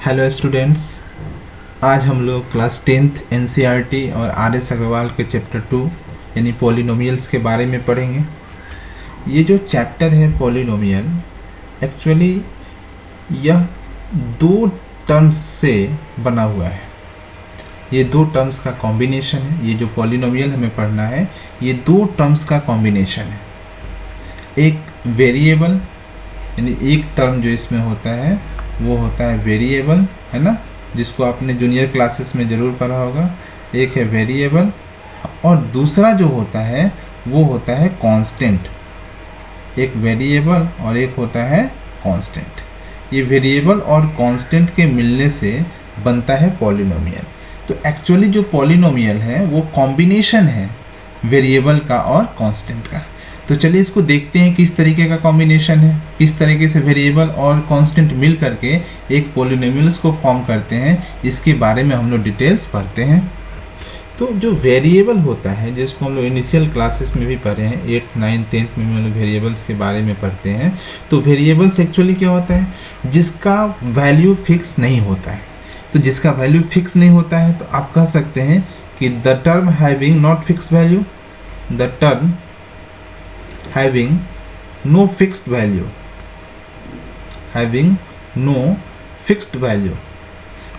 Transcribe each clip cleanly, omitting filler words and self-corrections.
Hello students, आज हम लोग क्लास 10th एनसीईआरटी और आर.एस. अग्रवाल के चैप्टर 2 यानी पॉलिनोमियल्स के बारे में पढ़ेंगे। ये जो चैप्टर है पॉलिनोमियल, एक्चुअली यह दो टर्म्स से बना हुआ है। ये दो टर्म्स का कॉम्बिनेशन है। ये जो पॉलिनोमियल हमें पढ़ना है, ये दो टर्म्स का कॉम्बिनेशन है। एक वेरिएबल यानी एक टर्म जो इसमें होता है वो होता है वेरिएबल, है ना, जिसको आपने जूनियर क्लासेस में ज़रूर पढ़ा होगा। एक है वेरिएबल और दूसरा जो होता है वो होता है कांस्टेंट। एक वेरिएबल और एक होता है कांस्टेंट। ये वेरिएबल और कांस्टेंट के मिलने से बनता है पॉलिनोमियल। तो एक्चुअली जो पॉलिनोमियल है वो कॉम्बिनेशन है वेरिएबल का और कांस्टेंट का। तो चलिए इसको देखते हैं किस तरीके का कॉम्बिनेशन है, किस तरीके से वेरिएबल और कांस्टेंट मिल करके एक पॉलिनोमियल्स को फॉर्म करते हैं। इसके बारे में हम लोग डिटेल्स पढ़ते हैं। तो जो वेरिएबल होता है, जिसको हम लोग इनिशियल क्लासेस में भी पढ़े हैं, 8th 9th 10th में हम लोग वेरिएबल्स के बारे में पढ़ते हैं। तो वेरिएबल्स एक्चुअली क्या होता है, जिसका वैल्यू फिक्स नहीं होता है। तो जिसका वैल्यू फिक्स नहीं होता है तो आप कह सकते हैं कि the term having not fix value, the term having no fixed value, having no fixed value।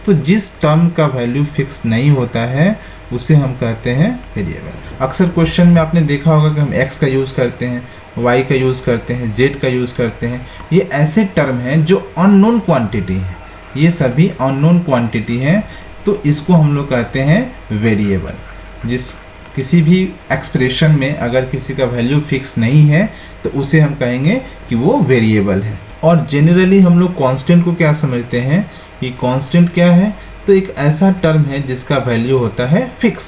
तो जिस टर्म का वैल्यू फिक्स नहीं होता है उसे हम कहते हैं वेरिएबल। अक्सर क्वेश्चन में आपने देखा होगा कि हम x का यूज़ करते हैं, y का यूज़ करते हैं, z का यूज़ करते हैं। ये ऐसे टर्म हैं जो अननोन क्वांटिटी है, ये सभी अननोन क्वांटिटी हैं। तो इसको हम लोग कहते हैं वेरिएबल। जिस किसी भी एक्सप्रेशन में अगर किसी का वैल्यू फिक्स नहीं है तो उसे हम कहेंगे कि वो वेरिएबल है। और जनरली हम लोग कांस्टेंट को क्या समझते हैं कि कांस्टेंट क्या है, तो एक ऐसा टर्म है जिसका वैल्यू होता है फिक्स।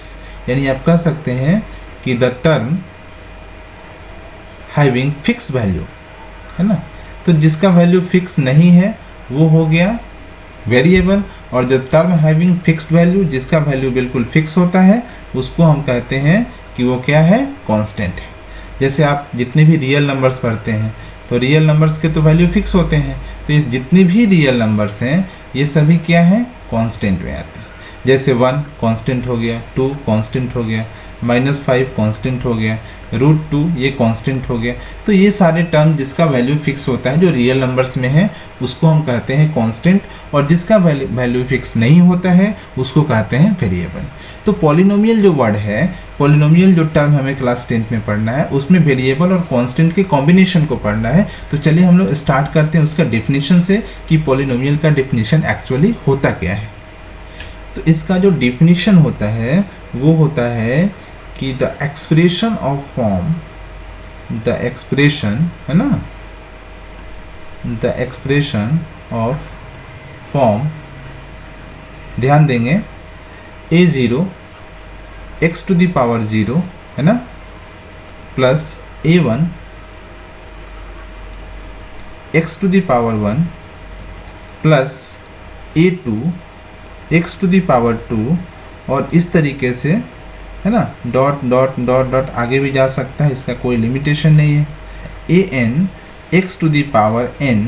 यानी आप कह सकते हैं कि the term having fix value, है ना। तो जिसका वैल्यू फिक्स नहीं है वो हो गया वेरिएबल, और जो टर्म हैविंग फिक्स्ड वैल्यू, जिसका वैल्यू बिल्कुल फिक्स होता है, उसको हम कहते हैं कि वो क्या है, कांस्टेंट है। जैसे आप जितने भी रियल नंबर्स पढ़ते हैं तो रियल नंबर्स के तो वैल्यू फिक्स होते हैं। तो ये जितने भी रियल नंबर्स हैं ये सभी क्या है, कांस्टेंट में आते हैं। जैसे 1 कांस्टेंट हो गया, 2 कांस्टेंट हो गया, -5 कांस्टेंट हो गया, √2 ये कांस्टेंट हो गया। तो ये सारे टर्म जिसका वैल्यू फिक्स होता है, जो रियल नंबर्स में है, उसको हम कहते हैं कांस्टेंट, और जिसका वैल्यू फिक्स नहीं होता है उसको कहते हैं वेरिएबल। तो पॉलिनोमियल जो वर्ड है, पॉलिनोमियल जो टर्म हमें क्लास 10th में पढ़ना है, उसमें वेरिएबल और कांस्टेंट के कॉम्बिनेशन को पढ़ना है। तो चलिए हम लोग स्टार्ट करते हैं उसका डेफिनेशन से कि पॉलिनोमियल का डेफिनेशन एक्चुअली होता क्या है। तो इसका जो डेफिनेशन होता है वो होता है कि the expression of form, the expression, है ना, द एक्सप्रेशन ऑफ फॉर्म, ध्यान देंगे, a0 x to the power 0, है ना, plus a1 x to the power 1 plus a2 x to the power 2, और इस तरीके से, है ना, डॉट डॉट डॉट डॉट आगे भी जा सकता है, इसका कोई लिमिटेशन नहीं है। an x to the power n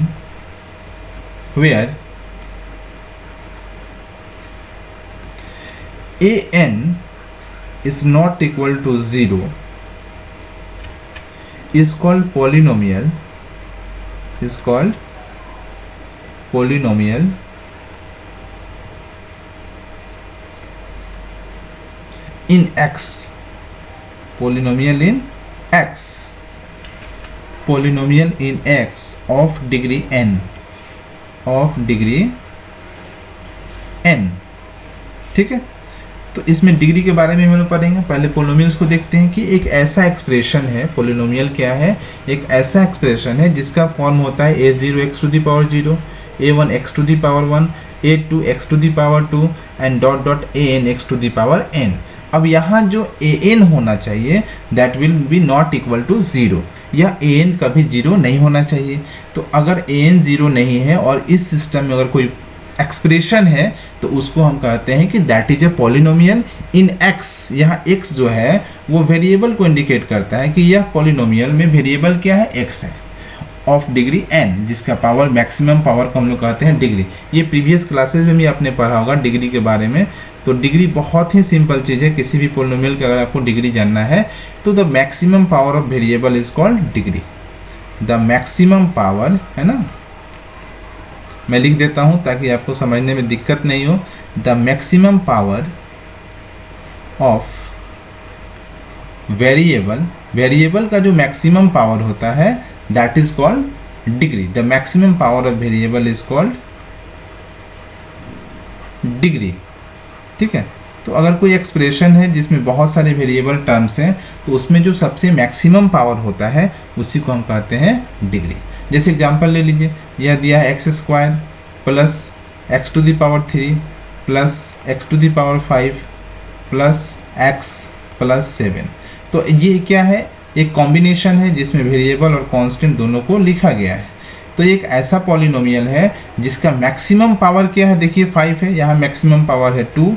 where an is not equal to 0 is called polynomial, is called polynomial in x, polynomial in x, polynomial in x of degree n, of degree n। ठीक है, तो इसमें degree के बारे में हम लोग पढ़ेंगे। पहले पोलिनोमियल्स को देखते हैं कि एक ऐसा एक्सप्रेशन है, पोलिनोमियल क्या है, एक ऐसा एक्सप्रेशन है जिसका फॉर्म होता है a0 x to the power 0, a1 x to the power 1, a2 x to the power 2 and dot dot an x to the power n। अब यहाँ जो an होना चाहिए that will be not equal to 0, यह an कभी 0 नहीं होना चाहिए। तो अगर an 0 नहीं है और इस सिस्टम में अगर कोई एक्सप्रेशन है तो उसको हम कहते हैं कि that is a polynomial in x. यहाँ एक्स जो है वो वेरिएबल को इंडिकेट करता है कि यह पॉलिनोमियल में वेरिएबल क्या है, एक्स है। ऑफ डिग्री n, जिसका पावर मैक्सिमम पावर को हम लोग कहते हैं डिग्री। ये प्रीवियस क्लासेस में भी आपने पढ़ा होगा डिग्री के बारे में। तो डिग्री बहुत ही सिंपल चीज़ है, किसी भी पोलिनोमियल की अगर आपको डिग्री जानना है तो the maximum power of variable is called degree. The maximum power, है ना, मैं लिख देता हूं ताकि आपको समझने में दिक्कत नहीं हो। The maximum power of variable, variable का जो मैक्सिमम पावर होता है that is called degree. The maximum power of variable is called degree. ठीक है, तो अगर कोई एक्सप्रेशन है जिसमें बहुत सारे वेरिएबल टर्म्स हैं तो उसमें जो सबसे मैक्सिमम पावर होता है उसी को हम कहते हैं डिग्री। जैसे एग्जांपल ले लीजिए, यह दिया है x square plus x to the power 3 plus x to the power 5 plus x plus 7। तो ये क्या है, एक कॉम्बिनेशन है जिसमें वेरिएबल और कांस्टेंट दोनों को लिखा गया है। तो एक ऐसा पॉलिनोमियल है जिसका मैक्सिमम पावर क्या है, देखिए 5 है, यहाँ मैक्सिमम पावर है 2,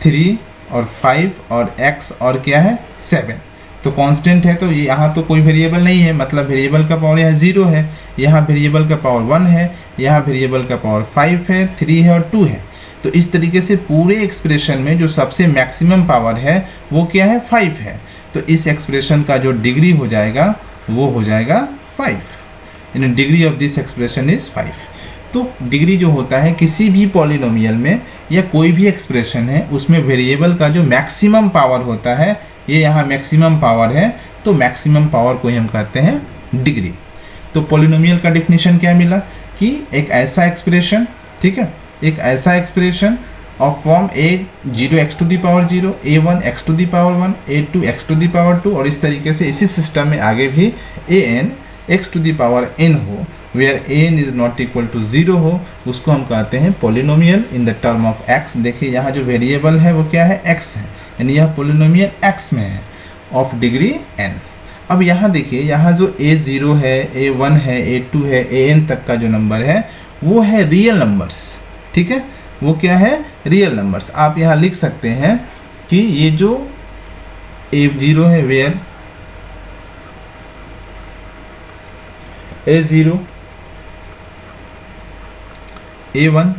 3 और 5 और x और क्या है 7। तो कांस्टेंट है, तो यहाँ तो कोई वेरिएबल नहीं है, मतलब वेरिएबल का पावर यहाँ 0 है, यहाँ वेरिएबल का पावर 1 है, यहाँ वेरिएबल का पावर 5 है, 3 है और 2 है। तो इस तरीके से पूरे एक्सप्रेशन में जो सबसे मैक्सिमम पावर है वो क्या है 5 है। तो इस एक्सप्रेशन का जो डिग्री हो जाएगा वो हो जाएगा 5, यानी degree of this expression is 5। तो डिग्री जो होता है किसी भी पॉलिनोमियल में या कोई भी एक्सप्रेशन है उसमें वेरिएबल का जो मैक्सिमम पावर होता है, ये यहाँ मैक्सिमम पावर है, तो मैक्सिमम पावर को ही हम कहते हैं डिग्री। तो पॉलिनोमियल का डेफिनेशन क्या मिला कि एक ऐसा एक्सप्रेशन, ठीक है, एक ऐसा expression of form a0 x to the power 0, a1 x to the power 1, a2 x to the power 2 और इस तरीके से इसी सिस्टम में आगे भी an x to the power n हो, where an is not equal to 0 हो, उसको हम कहते हैं polynomial in the term of x। देखिए यहाँ जो वेरिएबल है वो क्या है x है, यानी यह पॉलिनोमियल x में है ऑफ डिग्री n। अब यहाँ देखिए, यहाँ जो a0 है, a1 है, a2 है, an तक का जो नंबर है वो है रियल नंबर्स। ठीक है, वो क्या है रियल नंबर्स। आप यहाँ लिख सकते हैं कि ये जो a0 है, where a0, a1,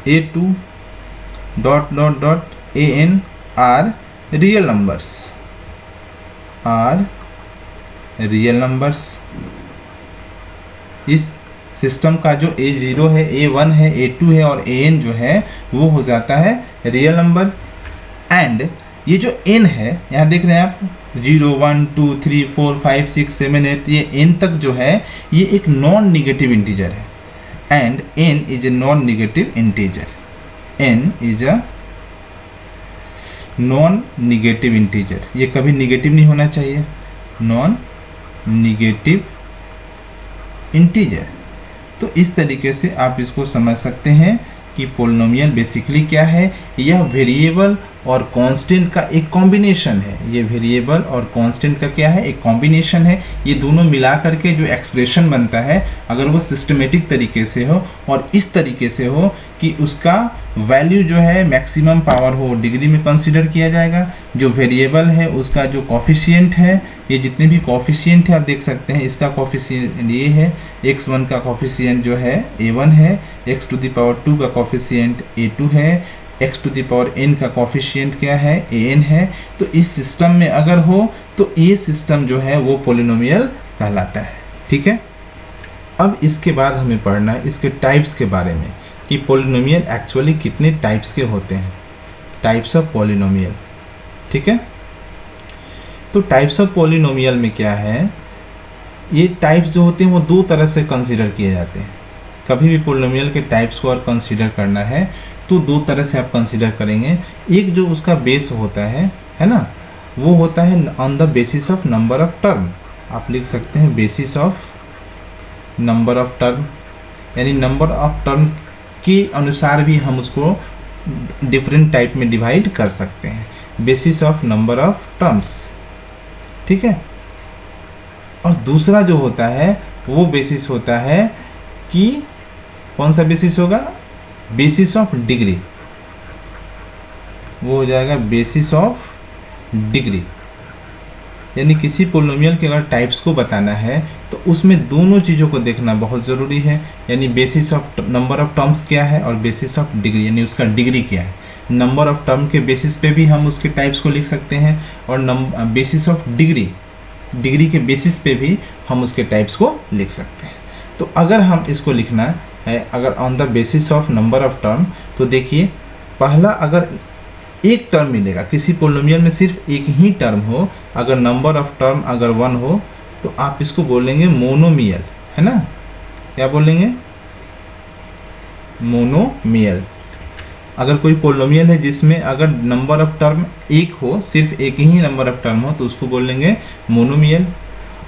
a2 dot dot dot an are real numbers, are real numbers. इस सिस्टम का जो a0 है, a1 है, a2 है और an जो है वो हो जाता है रियल नंबर। एंड ये जो n है, यहाँ देख रहे हैं आप 0, 1, 2, 3, 4, 5, 6, 7, 8, ये n तक जो है ये एक नॉन निगेटिव इंटीजर है। And n is a non negative integer, n is a non negative integer. ये कभी निगेटिव नहीं होना चाहिए, नॉन निगेटिव इंटीजर। तो इस तरीके से आप इसको समझ सकते हैं कि पॉलिनोमियल बेसिकली क्या है, यह वेरिएबल और कांस्टेंट का एक कॉम्बिनेशन है। ये वेरिएबल और कांस्टेंट का क्या है, एक कॉम्बिनेशन है। ये दोनों मिला करके जो एक्सप्रेशन बनता है, अगर वो सिस्टमेटिक तरीके से हो और इस तरीके से हो कि उसका वैल्यू जो है मैक्सिमम पावर हो, डिग्री में कंसीडर किया जाएगा। जो वेरिएबल है उसका जो कॉफिशिएंट है, ये जितने भी कॉफिशिएंट है आप देख सकते हैं, इसका कॉफिशिएंट ये है, x1 का कॉफिशिएंट जो है a1 है, x टू द पावर 2 का कॉफिशिएंट a2 है, x to the power n का कॉफिशिएंट क्या है an है। तो इस सिस्टम में अगर हो तो ये सिस्टम जो है वो पॉलिनोमियल कहलाता है। ठीक है, अब इसके बाद हमें पढ़ना है इसके टाइप्स के बारे में कि पॉलिनोमियल एक्चुअली कितने टाइप्स के होते हैं, टाइप्स ऑफ पॉलिनोमियल। ठीक है, तो टाइप्स ऑफ पॉलिनोमियल में क्या है, ये टाइप्स जो होते हैं वो दो तरह से कंसीडर किए जाते हैं। कभी भी पॉलिनोमियल के टाइप्स को और कंसीडर करना है तो दो तरह से आप कंसीडर करेंगे। एक जो उसका बेस होता है ना, वो होता है on the basis of number of term. आप लिख सकते हैं basis of number of term, यानी नंबर ऑफ टर्म के अनुसार भी हम उसको डिफरेंट टाइप में डिवाइड कर सकते हैं, basis of number of terms. ठीक है, और दूसरा जो होता है वो बेसिस होता है कि कौन सा बेसिस होगा, बेसिस ऑफ डिग्री, वो हो जाएगा बेसिस ऑफ डिग्री। यानी किसी पोलिनोमियल के अगर टाइप्स को बताना है तो उसमें दोनों चीज़ों को देखना बहुत ज़रूरी है, यानी basis of number of terms क्या है और बेसिस ऑफ डिग्री यानी उसका डिग्री क्या है। नंबर ऑफ टर्म के बेसिस पे भी हम उसके टाइप्स को लिख सकते हैं और बेसिस ऑफ डिग्री के बेसिस पे भी हम उसके टाइप्स को लिख सकते हैं। तो अगर हम इसको लिखना है अगर on the basis of number of term, तो देखिए पहला अगर एक टर्म मिलेगा, किसी पोलिनोमियल में सिर्फ एक ही टर्म हो, अगर नंबर ऑफ टर्म अगर 1 हो तो आप इसको बोलेंगे मोनोमियल, है ना। क्या बोलेंगे? मोनोमियल। अगर कोई पोलिनोमियल है जिसमें अगर नंबर ऑफ टर्म एक हो, सिर्फ एक ही नंबर ऑफ टर्म हो, तो उसको बोलेंगे मोनोमियल।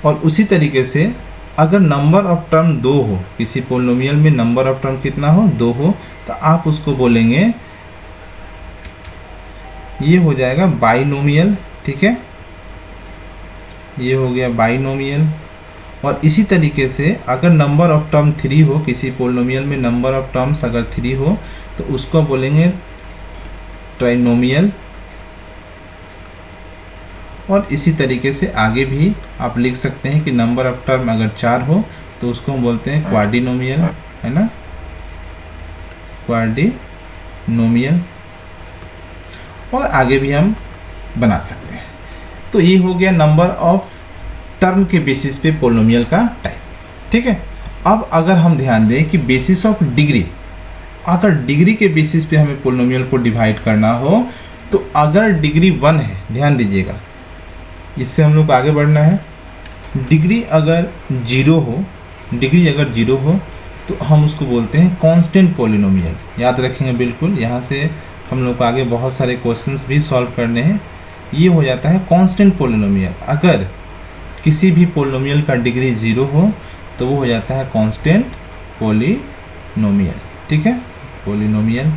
और उसी तरीके से अगर नंबर ऑफ टर्म 2 हो, किसी पोलिनोमियल में नंबर ऑफ टर्म कितना हो? 2 हो, तो आप उसको बोलेंगे, ये हो जाएगा बाइनोमियल। ठीक है, ये हो गया बाइनोमियल। और इसी तरीके से अगर नंबर ऑफ टर्म 3 हो, किसी पोलिनोमियल में नंबर ऑफ टर्म्स अगर 3 हो तो उसको बोलेंगे ट्राइनोमियल। और इसी तरीके से आगे भी आप लिख सकते हैं कि नंबर ऑफ टर्म अगर 4 हो तो उसको हम बोलते हैं क्वाड्रिनोमियल, है ना, क्वाड्रिनोमियल। और आगे भी हम बना सकते हैं। तो ये हो गया नंबर ऑफ टर्म के बेसिस पे पोलिनोमियल का टाइप। ठीक है, अब अगर हम ध्यान दें कि बेसिस ऑफ डिग्री, अगर डिग्री के बेसिस पे हमें पोलिनोमियल को डिवाइड करना हो तो अगर डिग्री 1 है, ध्यान दीजिएगा, इससे हम लोग आगे बढ़ना है। डिग्री अगर 0 हो, डिग्री अगर 0 हो तो हम उसको बोलते हैं कांस्टेंट पोलिनोमियल। याद रखेंगे बिल्कुल, यहाँ से हम लोग को आगे बहुत सारे क्वेश्चंस भी सॉल्व करने हैं। ये हो जाता है कांस्टेंट पोलिनोमियल। अगर किसी भी पोलिनोमियल का डिग्री 0 हो तो वो हो जाता है कांस्टेंट पोलिनोमियल। ठीक है, पोलिनोमियल।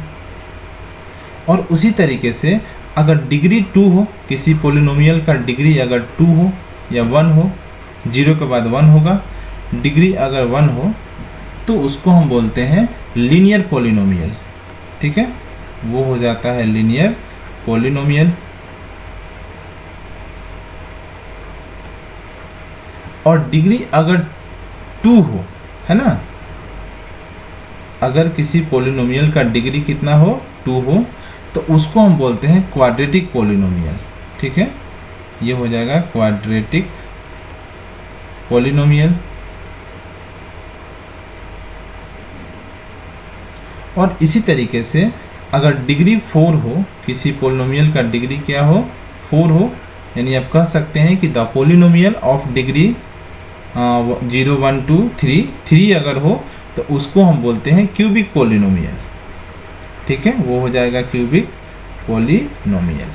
और उसी तरीके से अगर डिग्री 2 हो, किसी पोलिनोमियल का डिग्री अगर 2 हो या 1 हो, 0 के बाद 1 होगा, डिग्री अगर 1 हो तो उसको हम बोलते हैं लीनियर पोलिनोमियल। ठीक है, वो हो जाता है लीनियर पोलिनोमियल। और डिग्री अगर 2 हो, है ना, अगर किसी पोलिनोमियल का डिग्री कितना हो? 2 हो, तो उसको हम बोलते हैं क्वाड्रेटिक पोलिनोमियल। ठीक है, ये हो जाएगा क्वाड्रेटिक पोलिनोमियल। और इसी तरीके से अगर डिग्री 4 हो, किसी पोलिनोमियल का डिग्री क्या हो? 4 हो, यानी आप कह सकते हैं कि द पोलिनोमियल ऑफ डिग्री 0 1 2 3 अगर हो तो उसको हम बोलते हैं क्यूबिक पोलिनोमियल। ठीक है, वो हो जाएगा क्यूबिक पोलिनोमियल।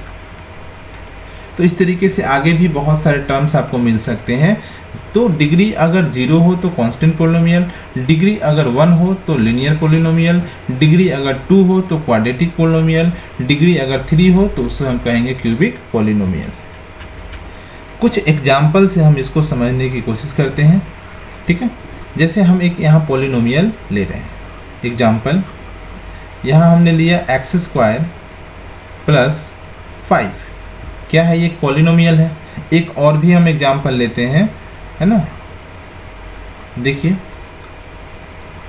तो इस तरीके से आगे भी बहुत सारे टर्म्स आपको मिल सकते हैं। तो डिग्री अगर 0 हो तो कांस्टेंट पोलिनोमियल, डिग्री अगर 1 हो तो लीनियर पोलिनोमियल, डिग्री अगर 2 हो तो क्वाड्रेटिक पोलिनोमियल, डिग्री अगर 3 हो तो उसको हम कहेंगे क्यूबिक पोलिनोमियल। कुछ एग्जाम्पल से हम इसको समझने की कोशिश करते हैं। ठीक है, जैसे हम एक यहाँ पोलिनोमियल ले रहे हैं। एग्जाम्पल, यहाँ हमने लिया x² + 5। क्या है? ये एक पोलिनोमियल है। एक और भी हम एग्जाम्पल लेते हैं, है ना। देखिए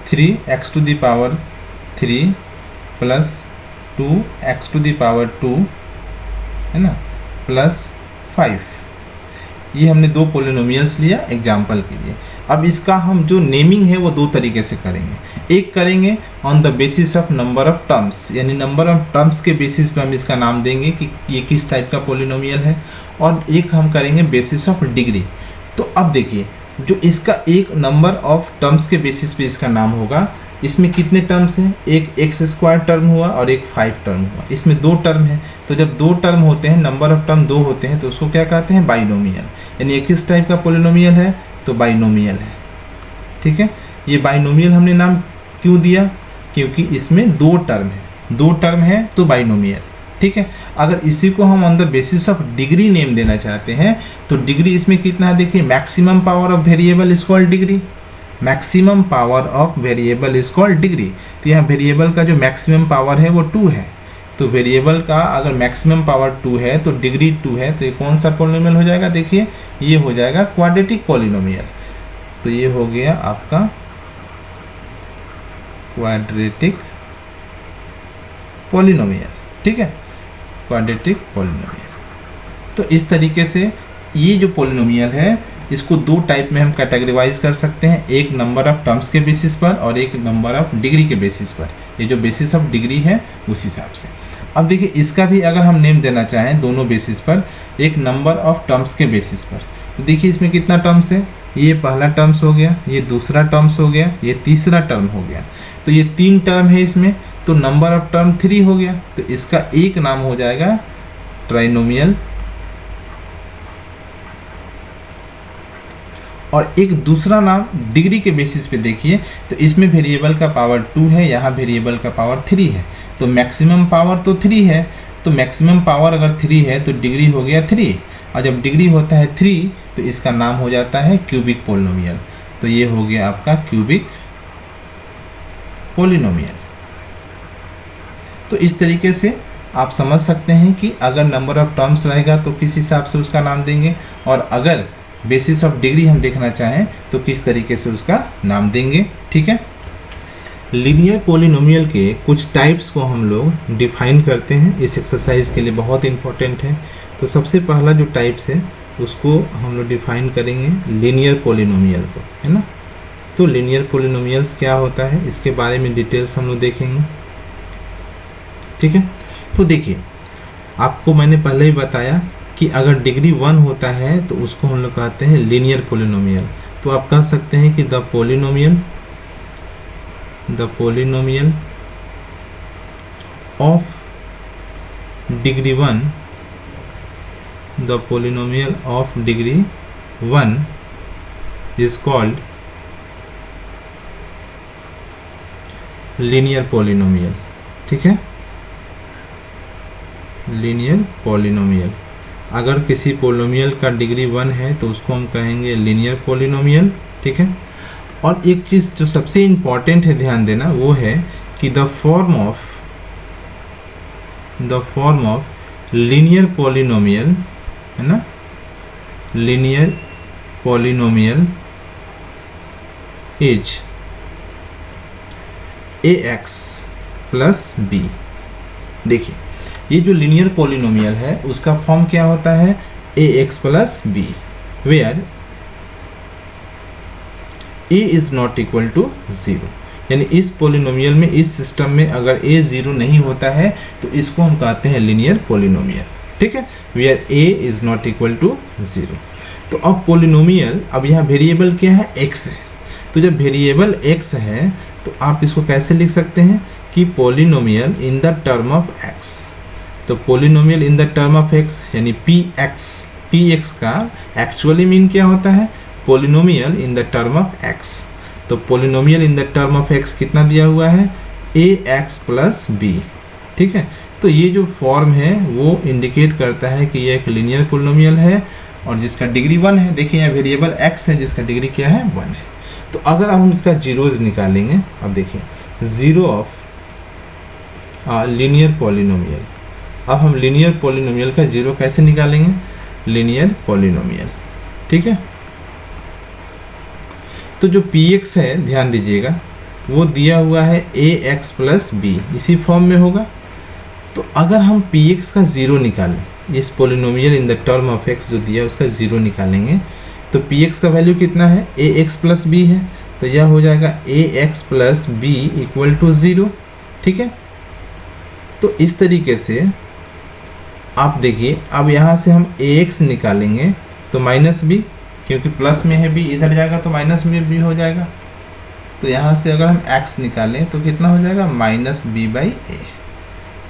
3x³ + 2x², है ना, +5। ये हमने 2 पोलिनोमियल्स लिया एग्जाम्पल के लिए। अब इसका हम जो नेमिंग है वो 2 तरीके से करेंगे। एक करेंगे on the basis of number of terms, यानी नंबर ऑफ टर्म्स के बेसिस पे हम इसका नाम देंगे कि ये किस टाइप का पोलिनोमियल है। और एक हम करेंगे बेसिस ऑफ डिग्री। तो अब देखिए, जो इसका एक नंबर ऑफ टर्म्स के बेसिस पे इसका नाम होगा, इसमें कितने टर्म्स हैं? एक x² टर्म हुआ और एक 5 टर्म हुआ। इसमें 2 टर्म है। तो जब 2 टर्म होते हैं, नंबर ऑफ टर्म 2 होते हैं, तो उसको क्या कहते हैं? बाइनोमियल। यानी ये किस टाइप का पोलिनोमियल है? तो बाइनोमियल है। ठीक है, ये बाइनोमियल हमने नाम क्यों दिया? क्योंकि इसमें 2 टर्म है। 2 टर्म है तो बाइनोमियल। ठीक है, अगर इसी को हम on the basis of degree name देना चाहते हैं तो डिग्री इसमें कितना है? देखिए, maximum power of variable is called degree. Maximum power of variable is called degree. तो यहाँ वेरिएबल का जो मैक्सिमम पावर है वो 2 है। तो तो वेरिएबल का अगर मैक्सिमम पावर 2 है तो डिग्री 2 है, तो ये कौन सा पॉलिनोमियल हो जाएगा? देखिए ये हो जाएगा क्वाड्रेटिक पॉलिनोमियल। तो ये हो गया आपका क्वाड्रेटिक पॉलिनोमियल, ठीक है, क्वाड्रेटिक पॉलिनोमियल। तो इस तरीके से ये जो पॉलिनोमियल है इसको दो टाइप में हम कैटेगराइज कर सकते हैं, एक नंबर ऑफ टर्म्स के बेसिस पर और एक नंबर ऑफ डिग्री के बेसिस पर। ये जो बेसिस ऑफ डिग्री है उस हिसाब से। अब देखिए इसका भी अगर हम नेम देना चाहें दोनों बेसिस पर, एक नंबर ऑफ टर्म्स के बेसिस पर, तो देखिए इसमें कितना टर्म्स है, ये पहला टर्म्स हो गया, ये दूसरा टर्म्स हो गया, ये तीसरा टर्म हो गया, तो ये 3 टर्म है इसमें, तो नंबर ऑफ टर्म 3 हो गया। तो इसका एक नाम हो जाएगा ट्राइनोमियल और एक दूसरा नाम डिग्री के बेसिस पे देखिए, तो इसमें वेरिएबल का पावर 2 है, यहाँ वेरिएबल का पावर 3 है, तो मैक्सिमम पावर तो 3 है, तो मैक्सिमम पावर अगर 3 है तो डिग्री हो गया 3, और जब डिग्री होता है 3 तो इसका नाम हो जाता है क्यूबिक पोलिनोमियल। तो ये हो गया आपका क्यूबिक पोलिनोमियल। तो इस तरीके से आप समझ सकते हैं कि अगर नंबर ऑफ टर्म्स रहेगा तो किस हिसाब से उसका नाम देंगे, और अगर बेसिस ऑफ डिग्री हम देखना चाहें तो किस तरीके से उसका नाम देंगे, ठीक है। लीनियर पॉलिनोमियल के कुछ टाइप्स को हम लोग डिफाइन करते हैं, इस एक्सरसाइज के लिए बहुत इंपॉर्टेंट है। तो सबसे पहला जो टाइप्स है उसको हम लोग डिफाइन करेंगे लीनियर पॉलिनोमियल को, है ना। तो लीनियर पॉलिनोमियल्स क्या होता है इसके बारे में डिटेल्स हम लोग देखेंगे, ठीक है। तो देखिए आपको मैंने पहले ही बताया कि अगर डिग्री 1 होता है तो उसको हम लोग कहते हैं लीनियर पॉलिनोमियल। तो आप कह सकते हैं कि the polynomial of degree 1, the polynomial of degree 1 is called linear polynomial, ठीक है, लीनियर पॉलिनोमियल। अगर किसी पॉलिनोमियल का डिग्री 1 है तो उसको हम कहेंगे लीनियर पॉलिनोमियल, ठीक है। और एक चीज जो सबसे इंपॉर्टेंट है ध्यान देना वो है कि the form of linear polynomial, है ना, linear polynomial is ax plus b। देखिए ये जो लीनियर पॉलिनोमियल है उसका फॉर्म क्या होता है, ax plus b, where a is not equal to 0। यानी इस पॉलिनोमियल में, इस सिस्टम में अगर a 0 नहीं होता है तो इसको हम कहते हैं लीनियर पॉलिनोमियल, ठीक है, where a is not equal to 0। तो अब पॉलिनोमियल, अब यहाँ वेरिएबल क्या है, x है। तो जब वेरिएबल x है तो आप इसको कैसे लिख सकते हैं कि polynomial in the term of x। तो polynomial in the term of x यानी px का एक्चुअली मीन क्या होता है, polynomial in the term of x। तो polynomial in the term of x कितना दिया हुआ है, ax प्लस b, ठीक है। तो ये जो फॉर्म है वो इंडिकेट करता है कि ये एक लीनियर पॉलिनोमियल है और जिसका डिग्री 1 है। देखिए यहाँ वेरिएबल x है जिसका डिग्री क्या है, 1 है। तो अगर हम इसका जीरोज निकालेंगे, अब देखिए जीरो ऑफ लीनियर पॉलिनोमियल। अब हम लीनियर पॉलिनोमियल का जीरो कैसे निकालेंगे, लीनियर पॉलिनोमियल, ठीक है। तो जो px है ध्यान दीजिएगा वो दिया हुआ है ax प्लस b, इसी फॉर्म में होगा। तो अगर हम px का जीरो निकालें, इस polynomial in the term of x जो दिया उसका जीरो निकालेंगे तो px का वैल्यू कितना है, ax प्लस b है, तो यह हो जाएगा ax plus b equal to 0, ठीक है। तो इस तरीके से आप देखिए, अब यहाँ से हम ax निकालेंगे तो माइनस b, क्योंकि प्लस में है b, इधर जाएगा तो माइनस में b हो जाएगा। तो यहाँ से अगर हम x निकालें तो कितना हो जाएगा, माइनस b बाई a,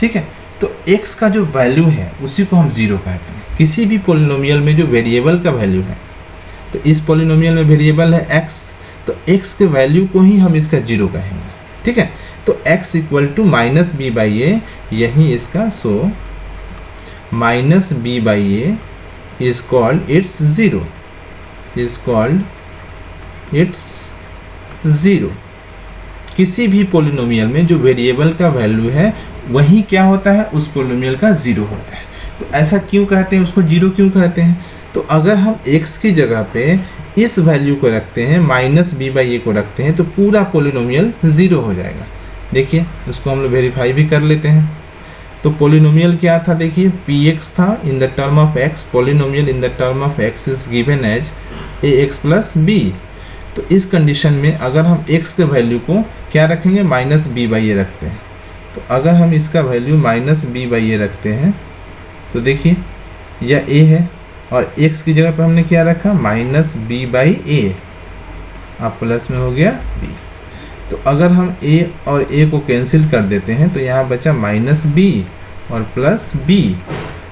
ठीक है। तो x का जो वैल्यू है उसी को हम 0 कहते हैं। किसी भी पॉलिनोमियल में जो वेरिएबल का वैल्यू है, तो इस पॉलिनोमियल में वेरिएबल है x, तो x के वैल्यू को ही हम इसका 0 कहेंगे, ठीक है। तो x equal to minus b by a, यही इसका, so minus b by a is called its 0, is called its 0। किसी भी पॉलिनोमियल में जो वेरिएबल का वैल्यू है वही क्या होता है, उस पोलिनोमियल का जीरो होता है। तो ऐसा क्यों कहते हैं, उसको जीरो क्यों कहते हैं? तो अगर हम x की जगह पे इस वैल्यू को रखते हैं, माइनस बी बाई ए को रखते हैं, तो पूरा पोलिनोमियल जीरो हो जाएगा। देखिए उसको हम लोग वेरीफाई भी कर लेते हैं। तो पोलिनोमियल क्या था, देखिए px था in the term of x, polynomial in the term of x is given as ax plus b। तो इस कंडीशन में अगर हम x के वैल्यू को क्या रखेंगे, माइनस बी बाई ए रखते हैं। तो अगर हम इसका वैल्यू माइनस बी बाई ए रखते हैं तो देखिए यह a है और x की जगह पर हमने क्या रखा, माइनस बी बाई ए, अब प्लस में हो गया b। तो अगर हम a और a को कैंसिल कर देते हैं तो यहाँ बचा माइनस b और प्लस b।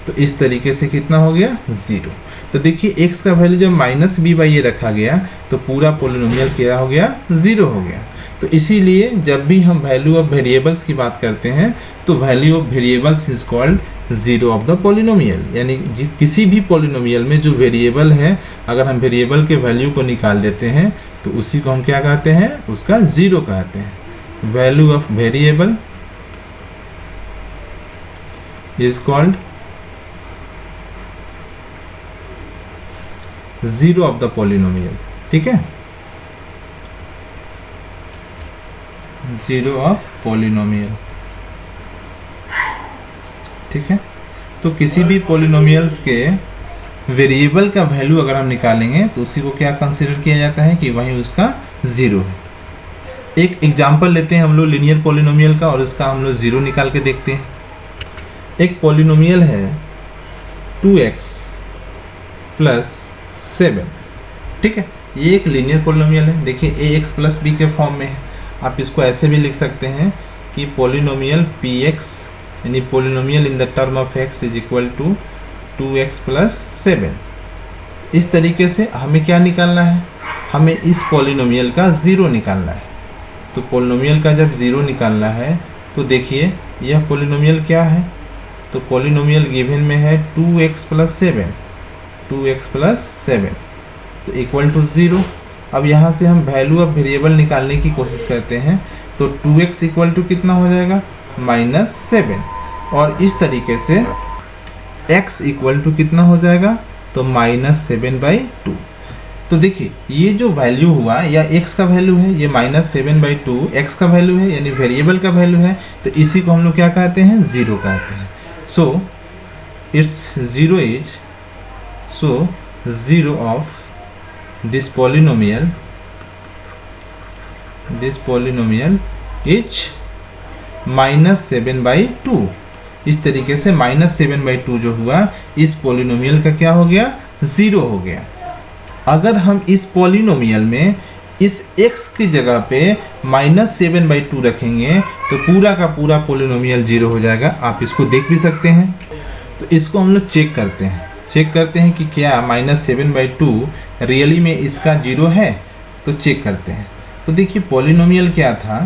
तो इस तरीके से कितना हो गया, जीरो। तो देखिए x का वैल्यू जब माइनस बी बाई ए रखा गया तो पूरा पोलिनोमियल क्या हो गया, जीरो हो गया। तो इसीलिए जब भी हम वैल्यू ऑफ वेरिएबल्स की बात करते हैं तो value of variables is called zero of the polynomial. यानी किसी भी पोलिनोमियल में जो वेरिएबल है, अगर हम वेरिएबल के वैल्यू को निकाल देते हैं तो उसी को हम क्या कहते हैं, उसका जीरो कहते हैं। Value of variable is called zero of the polynomial. ठीक है, जीरो ऑफ पोलिनोमियल। ठीक है, तो किसी भी पोलिनोमियल्स के वेरिएबल का वैल्यू अगर हम निकालेंगे तो उसी को क्या कंसीडर किया जाता है कि वही उसका जीरो है। एक एग्जांपल लेते हैं हम लोग लीनियर पोलिनोमियल का और उसका हम लोग जीरो निकाल के देखते हैं। एक पोलिनोमियल है 2x प्लस 7। ठीक है, ये एक लीनियर पोलिनोमियल है। देखिए ax प्लस b के फॉर्म में है। आप इसको ऐसे भी लिख सकते हैं कि पोलिनोमियल px यानी polynomial in the term of x is equal to 2x plus 7। इस तरीके से हमें क्या निकालना है, हमें इस पोलिनोमियल का जीरो निकालना है। तो पोलिनोमियल का जब जीरो निकालना है तो देखिए यह पोलिनोमियल क्या है, तो पोलिनोमियल गिवन में है 2x प्लस 7, 2x प्लस 7 तो इक्वल टू जीरो। अब यहाँ से हम वैल्यू ऑफ वेरिएबल निकालने की कोशिश करते हैं तो 2x इक्वल टू कितना हो जाएगा, माइनस 7। और इस तरीके से x इक्वल टू कितना हो जाएगा, तो माइनस 7/2। तो देखिए ये जो वैल्यू हुआ या x का वैल्यू है, ये माइनस 7/2 x का वैल्यू है यानी वेरिएबल का वैल्यू है। तो इसी को हम लोग क्या कहते हैं, जीरो कहते हैं। So it's zero is, so zero of this polynomial is minus 7/2। इस तरीके से माइनस 7/2 जो हुआ इस पोलिनोमियल का क्या हो गया, जीरो हो गया। अगर हम इस पोलिनोमियल में इस x की जगह पे माइनस 7/2 रखेंगे तो पूरा का पूरा पोलिनोमियल जीरो हो जाएगा। आप इसको देख भी सकते हैं। तो इसको हम लोग चेक करते हैं कि क्या माइनस 7/2 रियली में इसका जीरो है। तो चेक करते हैं। तो देखिए पोलिनोमियल क्या था,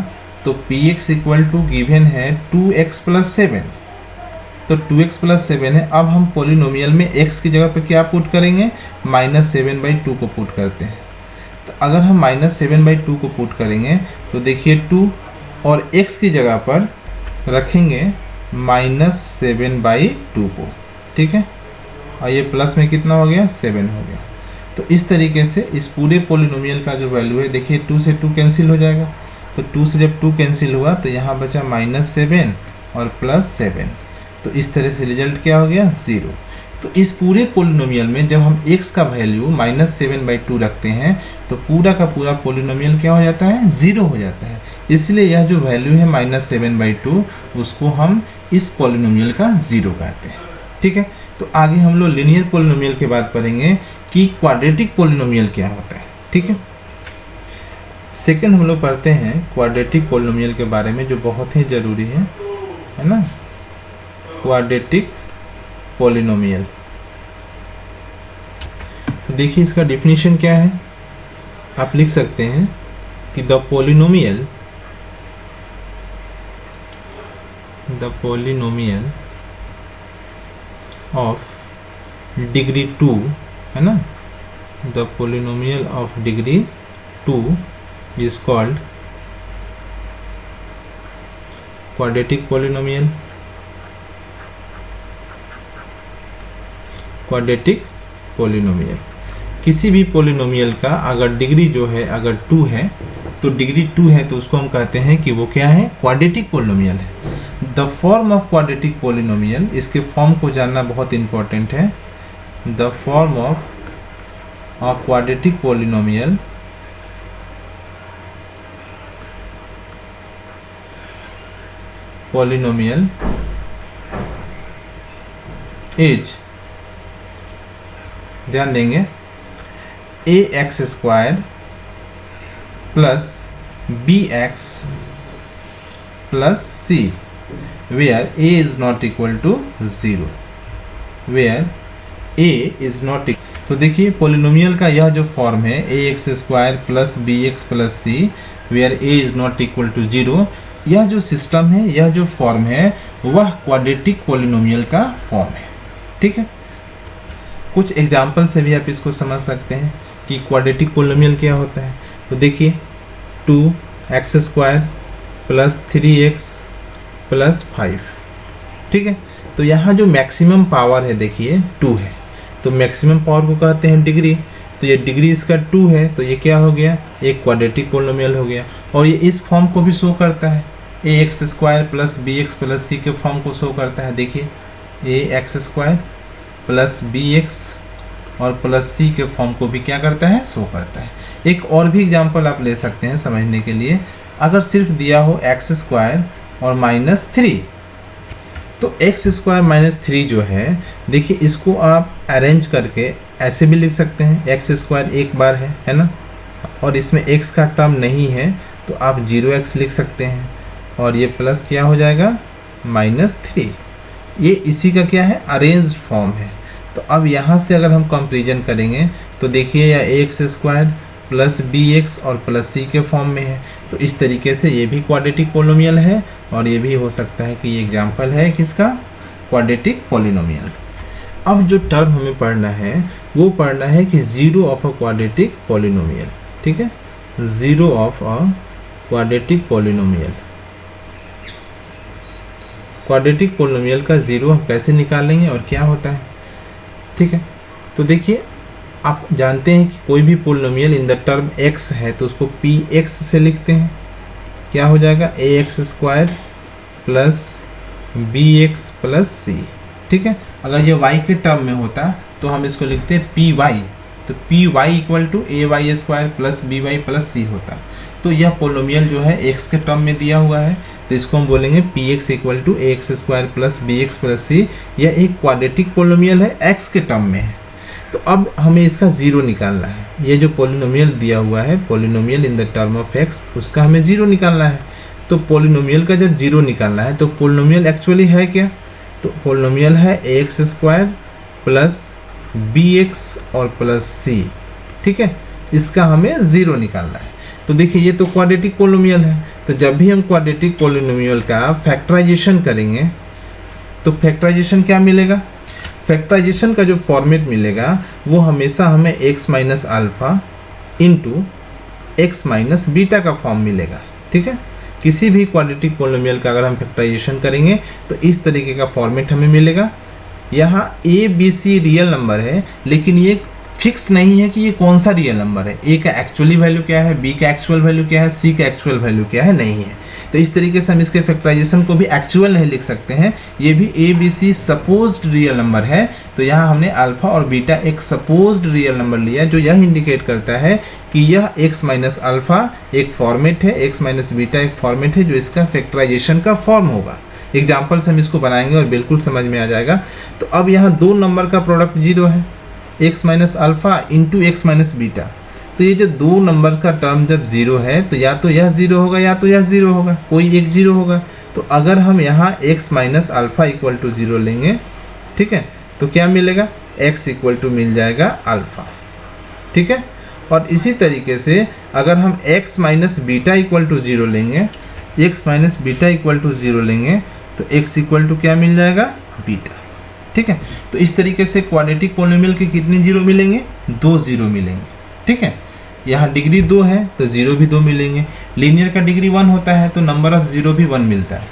तो px इक्वल टू गिवन है 2x प्लस 7। तो 2x प्लस 7 है। अब हम पोलिनोमियल में x की जगह पे क्या पुट करेंगे, माइनस 7/2 को पुट करते हैं। तो अगर हम माइनस 7/2 को पुट करेंगे तो देखिए 2 और x की जगह पर रखेंगे माइनस 7/2 को। ठीक है, और ये प्लस में कितना हो गया, 7 हो गया। तो इस तरीके से इस पूरे पोलिनोमियल का जो वैल्यू है, देखिए 2 से 2 कैंसिल हो जाएगा। तो 2 से जब 2 कैंसिल हुआ तो यहाँ बचा माइनस 7 और प्लस 7। तो इस तरह से रिजल्ट क्या हो गया, जीरो। तो इस पूरे पोलिनोमियल में जब हम x का वैल्यू माइनस 7/2 रखते हैं तो पूरा का पूरा पोलिनोमियल क्या हो जाता है, जीरो हो जाता है। इसलिए यह जो वैल्यू है माइनस 7/2 उसको हम इस पोलिनोमियल का जीरो कहते हैं। ठीक है, तो आगे हम लोग लीनियर पोलिनोमियल के बाद पढ़ेंगे कि क्वाड्रेटिक पोलिनोमियल क्या होता है। ठीक है, सेकंड हम लोग पढ़ते हैं क्वाड्रेटिक पोलिनोमियल के बारे में, जो बहुत ही जरूरी है ना। क्वाड्रेटिक पोलिनोमियल, तो देखिए इसका डेफिनेशन क्या है। आप लिख सकते हैं कि द पोलिनोमियल ऑफ डिग्री 2 है ना, the polynomial of degree 2 is called quadratic polynomial, quadratic polynomial. किसी भी पोलिनोमियल का अगर डिग्री जो है अगर 2 है तो डिग्री 2 है तो उसको हम कहते हैं कि वो क्या है, क्वाड्रेटिक पोलिनोमियल है। The form of quadratic polynomial, इसके फॉर्म को जानना बहुत इंपॉर्टेंट है। The form of quadratic polynomial is, ध्यान देंगे, a x square plus B x plus c where a is not equal to 0, where a is not equal. तो देखिए polynomial का यह जो फॉर्म है a x square plus B x plus c where a is not equal to 0, यह जो system है, यह जो फॉर्म है, वह क्वाड्रेटिक पोलिनोमियल का फॉर्म है। ठीक है, कुछ एग्जाम्पल से भी आप इसको समझ सकते हैं कि क्वाड्रेटिक पोलिनोमियल क्या होता है। तो देखिए 2x square plus 3x plus 5, ठीक है। तो यहाँ जो मैक्सिमम पावर है देखिए 2 है, तो मैक्सिमम पावर को कहते हैं डिग्री। तो ये डिग्री इसका 2 है, तो ये क्या हो गया, एक क्वाड्रेटिक पोलिनोमियल हो गया। और ये इस फॉर्म को भी शो करता है, a x square plus B x plus c के फॉर्म को शो करता है। देखिए a x square plus B x और प्लस सी के फॉर्म को भी क्या करता है, शो करता है। एक और भी एग्जांपल आप ले सकते हैं समझने के लिए। अगर सिर्फ दिया हो एक्स स्क्वायर और माइनस 3, तो एक्स स्क्वायर माइनस 3 जो है, देखिए इसको आप अरेंज करके ऐसे भी लिख सकते हैं। एक्स स्क्वायर एक बार है ना, और इसमें एक्स का टर्म नहीं है तो आप 0x लिख सकते हैं, और ये प्लस क्या हो जाएगा, -3। ये इसी का क्या है, अरेंज्ड फॉर्म है। तो अब यहाँ से अगर हम कंपैरिजन करेंगे तो देखिए यह x square plus B x और प्लस सी के फॉर्म में है। तो इस तरीके से ये भी क्वाड्रेटिक पोलिनोमियल है, और ये भी हो सकता है कि ये एग्जाम्पल है किसका, क्वाड्रेटिक पोलिनोमियल। अब जो टर्म हमें पढ़ना है वो पढ़ना है कि zero of a quadratic polynomial. ठीक है, zero of a quadratic polynomial. Quadratic polynomial का जीरो हम कैसे निकालेंगे और क्या होता है। ठीक है, तो देखिए आप जानते हैं कि कोई भी polynomial in the term x है तो उसको px से लिखते हैं। क्या हो जाएगा, ax square plus bx plus c। ठीक है, अगर ये y के टर्म में होता तो हम इसको लिखते हैं py, तो py equal to ay square plus by plus c होता। तो यह पोलिनोमियल जो है x के टर्म में दिया हुआ है, तो इसको हम बोलेंगे px equal to ax square plus bx plus c। यह एक क्वाड्रेटिक पोलिनोमियल है, x के टर्म में है। तो अब हमें इसका जीरो निकालना है। ये जो पोलिनोमियल दिया हुआ है, polynomial in the term of x, उसका हमें जीरो निकालना है। तो पोलिनोमियल का जब जीरो निकालना है तो पोलिनोमियल एक्चुअली है क्या, तो पोलिनोमियल है ax स्क्वायर प्लस bx और प्लस c। ठीक है, इसका हमें जीरो निकालना है। तो देखिए ये तो क्वाड्रेटिक पोलिनोमियल है, तो जब भी हम क्वाड्रेटिक पोलिनोमियल का फैक्टराइजेशन करेंगे तो फैक्टराइजेशन क्या मिलेगा, फैक्टराइजेशन का जो फॉर्मेट मिलेगा वो हमेशा हमें x minus alpha into x minus beta का फॉर्म मिलेगा। ठीक है, किसी भी क्वाड्रेटिक पोलिनोमियल का अगर हम फैक्टराइजेशन करेंगे तो इस तरीके का फॉर्मेट हमें मिलेगा। यहाँ a b c real number है, लेकिन ये फिक्स नहीं है कि ये कौन सा रियल नंबर है। a का एक्चुअली वैल्यू क्या है, b का एक्चुअल वैल्यू क्या है, c का एक्चुअल वैल्यू क्या है, नहीं है। तो इस तरीके से हम इसके फैक्टराइजेशन को भी एक्चुअल नहीं लिख सकते हैं। ये भी a b c supposed real number है, तो यहाँ हमने अल्फा और बीटा एक सपोज्ड रियल नंबर लिया, जो यह इंडिकेट करता है कि यह x माइनस अल्फा एक फॉर्मेट है, x माइनस बीटा एक फॉर्मेट है जो इसका फैक्टराइजेशन का फॉर्म होगा। एग्जाम्पल से हम इसको बनाएंगे और बिल्कुल समझ में आ जाएगा। तो अब यहाँ दो नंबर का प्रोडक्ट जीरो है, x minus alpha into x minus beta. तो ये जो दो नंबर का टर्म जब जीरो है तो या तो यह जीरो होगा या तो यह जीरो होगा, कोई एक जीरो होगा। तो अगर हम यहाँ x minus alpha equal to zero लेंगे, ठीक है, तो क्या मिलेगा, x इक्वल टू मिल जाएगा अल्फा। ठीक है, और इसी तरीके से अगर हम x minus beta equal to zero लेंगे, x minus beta equal to zero लेंगे तो x इक्वल टू क्या मिल जाएगा, बीटा। ठीक है, तो इस तरीके से क्वाड्रेटिक पोलिनोमियल के कितने जीरो मिलेंगे, दो जीरो मिलेंगे। ठीक है, यहाँ डिग्री 2 है तो जीरो भी 2 मिलेंगे। लीनियर का डिग्री 1 होता है तो नंबर ऑफ जीरो भी 1 मिलता है।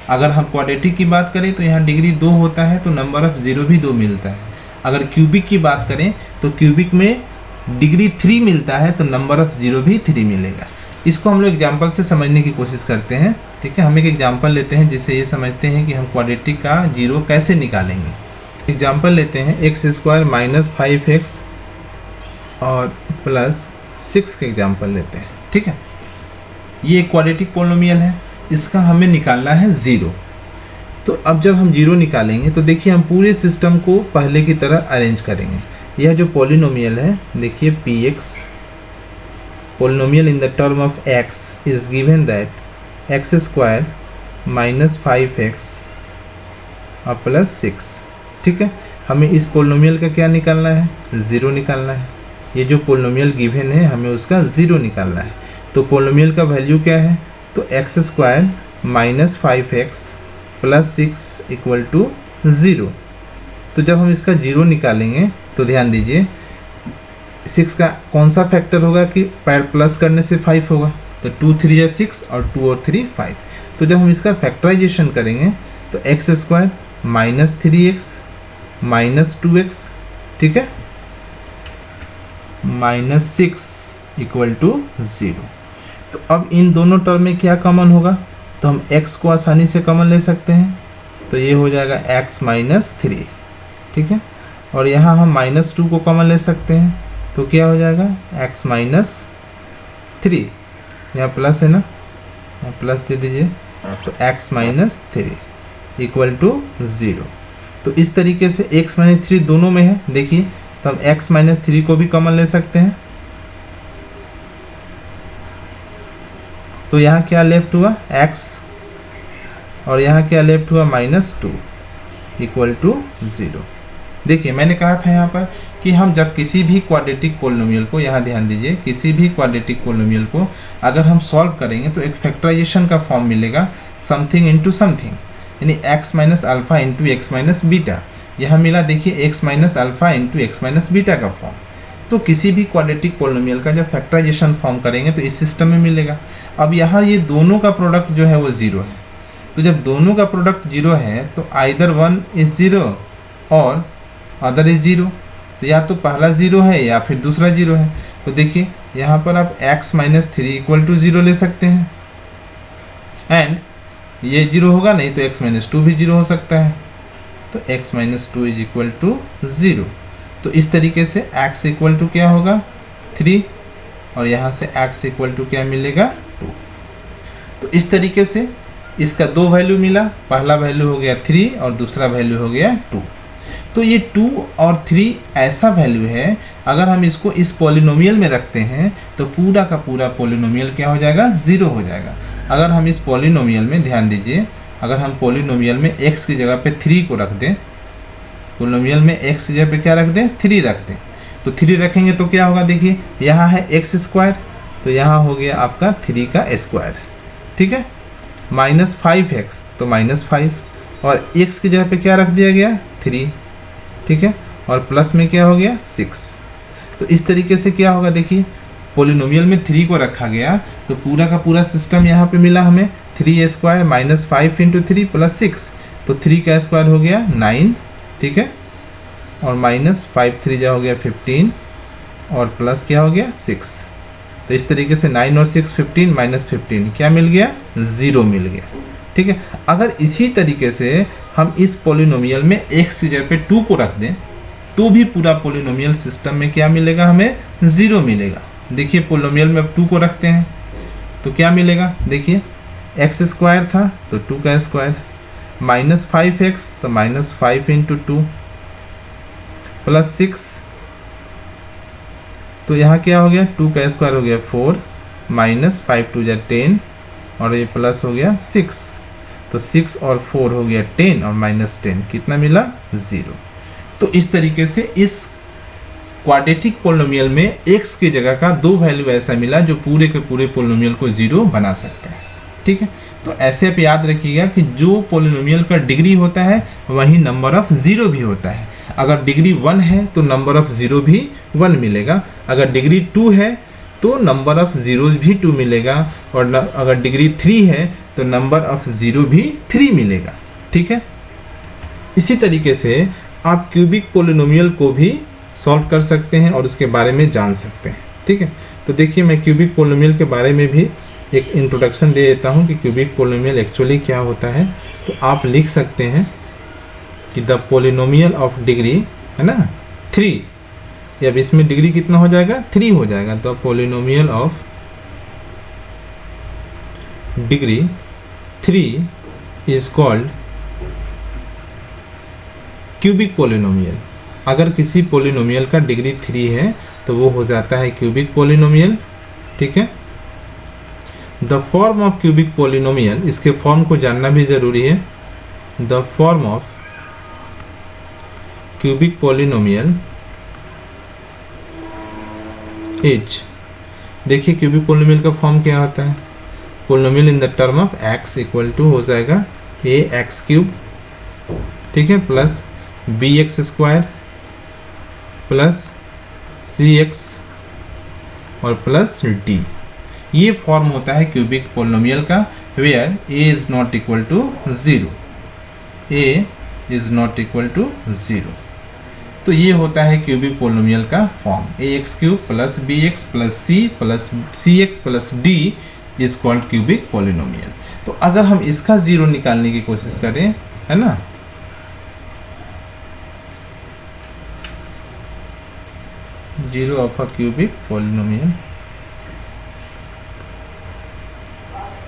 अगर हम क्वाड्रेटिक की बात करें तो यहाँ डिग्री 2 होता है तो नंबर ऑफ जीरो भी 2 मिलता है। अगर क्यूबिक की बात करें तो क्यूबिक में डिग्री 3 मिलता है तो नंबर ऑफ जीरो भी 3 मिलेगा। इसको हम लोग एग्जाम्पल से समझने की कोशिश करते हैं। ठीक है, हम एक एग्जाम्पल लेते हैं जिससे ये समझते हैं कि हम क्वाड्रेटिक का जीरो कैसे निकालेंगे। एग्जाम्पल लेते हैं एक्स स्क्वायर माइनस 5x और प्लस 6 के एग्जाम्पल लेते हैं। ठीक है, ये एक क्वाड्रेटिक पोलिनोमियल है, इसका हमें निकालना है जीरो। तो अब जब हम जीरो निकालेंगे तो देखिए हम पूरे सिस्टम को पहले की तरह अरेंज करेंगे। यह जो पोलिनोमियल है देखिए px polynomial in the term of x is given that x square minus 5x और प्लस 6। ठीक है, हमें इस पोलिनोमियल का क्या निकालना है, ज़ीरो निकालना है। ये जो पोलिनोमियल गिवन है हमें उसका ज़ीरो निकालना है। तो पोलिनोमियल का वैल्यू क्या है, तो x square minus 5x plus 6 equal to 0। तो जब हम इसका जीरो निकालेंगे तो ध्यान दीजिए 6 का कौन सा फैक्टर होगा कि प्लस करने से 5 होगा, तो 2 3 या 6 और 2 और 3 5। तो जब हम इसका फैक्टराइजेशन करेंगे तो x square minus 3x minus 2x, ठीक है, माइनस 6 इक्वल टू 0। तो अब इन दोनों टर्म में क्या कॉमन होगा, तो हम x को आसानी से कॉमन ले सकते हैं। तो ये हो जाएगा x माइनस 3। ठीक है, और यहाँ हम माइनस 2 को कॉमन ले सकते हैं तो क्या हो जाएगा x माइनस 3। यहाँ प्लस है ना, यहाँ प्लस दे दीजिए, तो x माइनस 3 इक्वल टू 0। तो इस तरीके से x माइनस 3 दोनों में है देखिए, तो हम x माइनस 3 को भी कॉमन ले सकते हैं। तो यहाँ क्या लेफ्ट हुआ x, और यहाँ क्या लेफ्ट हुआ माइनस 2 इक्वल टू 0। देखिए मैंने कहा था यहाँ पर कि हम जब किसी भी क्वाड्रेटिक पोलिनोमियल को, यहाँ ध्यान दीजिए, किसी भी क्वाड्रेटिक पोलिनोमियल को अगर हम सॉल्व करेंगे तो एक फैक्टराइजेशन का फॉर्म मिलेगा, समथिंग इनटू समथिंग, यानी x minus alpha into x minus beta. यहाँ मिला देखिए x minus alpha into x minus beta का फॉर्म। तो किसी भी क्वाड्रेटिक पोलिनोमियल का जब फैक्टराइजेशन फॉर्म करेंगे तो इस सिस्टम में मिलेगा। अब यहाँ ये दोनों का प्रोडक्ट जो है वो जीरो है, तो जब दोनों का प्रोडक्ट जीरो है तो आइदर वन इज जीरो और अदर इज जीरो। तो या तो पहला जीरो है या फिर दूसरा जीरो है। तो देखिए यहाँ पर आप x माइनस 3 इक्वल टू 0 ले सकते हैं, एंड ये जीरो होगा नहीं तो x माइनस 2 भी जीरो हो सकता है। तो x minus 2 is equal to 0। तो इस तरीके से x इक्वल टू क्या होगा 3, और यहाँ से x इक्वल टू क्या मिलेगा 2। तो इस तरीके से इसका दो वैल्यू मिला, पहला वैल्यू हो गया 3 और दूसरा वैल्यू हो गया 2। तो ये 2 और 3 ऐसा वैल्यू है, अगर हम इसको इस पोलिनोमियल में रखते हैं तो पूरा का पूरा पोलिनोमियल क्या हो जाएगा, 0 हो जाएगा। अगर हम इस पोलिनोमियल में ध्यान दीजिए, अगर हम पोलिनोमियल में x की जगह पे 3 को रख दें, पोलिनोमियल में x की जगह पे क्या रख दें, 3 रख दें, तो 3 रखेंगे तो क्या होगा, देखिए यहाँ है एक्स स्क्वायर, तो यहाँ हो गया आपका 3 का स्क्वायर। ठीक है, माइनस 5x तो माइनस 5, और x की जगह पे क्या रख दिया गया 3। ठीक है, और प्लस में क्या हो गया 6। तो इस तरीके से क्या होगा, देखिए पोलिनोमियल में 3 को रखा गया तो पूरा का पूरा सिस्टम यहाँ पे मिला हमें 3 स्क्वायर माइनस 5 इंटू 3 प्लस 6, तो 3 का स्क्वायर हो गया 9। ठीक है, और माइनस 5 3 जा हो गया 15, और प्लस क्या हो गया 6। तो इस तरीके से 9 और 6 15 माइनस 15 क्या मिल गया, 0 मिल गया। ठीक है, अगर इसी तरीके से हम इस पोलिनोमियल में x की जगह पे 2 को रख दें तो भी पूरा पोलिनोमियल सिस्टम में क्या मिलेगा, हमें 0 मिलेगा। देखिए पोलिनोमियल में अब 2 को रखते हैं तो क्या मिलेगा, देखिए एक्स स्क्वायर था तो 2 का स्क्वायर, माइनस 5x तो माइनस 5 इंटू 2 प्लस 6, तो यहाँ क्या हो गया 2 का स्क्वायर हो गया 4, माइनस 5 2 जा 10, और ये प्लस हो गया 6, तो 6 और 4 हो गया 10, और माइनस 10 कितना मिला 0। तो इस तरीके से इस क्वाड्रेटिक पोलिनोमियल में x की जगह का दो वैल्यू ऐसा मिला जो पूरे के पूरे पोलिनोमियल को 0 बना सकता है। ठीक है, तो ऐसे आप याद रखिएगा कि जो पोलिनोमियल का डिग्री होता है वही नंबर ऑफ 0 भी होता है। अगर डिग्री 1 है तो नंबर ऑफ 0 भी 1 मिलेगा, अगर डिग्री 2 है तो नंबर ऑफ जीरोज भी 2 मिलेगा, और अगर डिग्री 3 है तो नंबर ऑफ जीरो भी 3 मिलेगा। ठीक है, इसी तरीके से आप क्यूबिक पोलिनोमियल को भी सॉल्व कर सकते हैं और उसके बारे में जान सकते हैं। ठीक है, तो देखिए मैं क्यूबिक पोलिनोमियल के बारे में भी एक इंट्रोडक्शन दे देता हूं कि क्यूबिक पोलिनोमियल एक्चुअली क्या होता है। तो आप लिख सकते हैं कि द पोलिनोमियल ऑफ डिग्री, है ना, 3, अब इसमें डिग्री कितना हो जाएगा, 3 हो जाएगा। The polynomial of degree 3 is called cubic polynomial. अगर किसी पोलिनोमियल का डिग्री 3 है तो वो हो जाता है क्यूबिक पोलिनोमियल। ठीक है, the form of cubic polynomial, इसके फॉर्म को जानना भी जरूरी है। The form of cubic polynomial is, देखिए क्यूबिक पोलिनोमियल का फॉर्म क्या होता है, polynomial in the term of x equal to हो जाएगा ax³, ठीक है, प्लस bx² प्लस cx और प्लस d। ये फॉर्म होता है क्यूबिक पोलिनोमियल का, where a is not equal to 0, a is not equal to 0। तो ये होता है क्यूबिक पोलिनोमियल का form, ax³ plus bx plus c plus cx plus d is called cubic polynomial. तो अगर हम इसका 0 निकालने की कोशिश करें, है ना, zero of a cubic polynomial,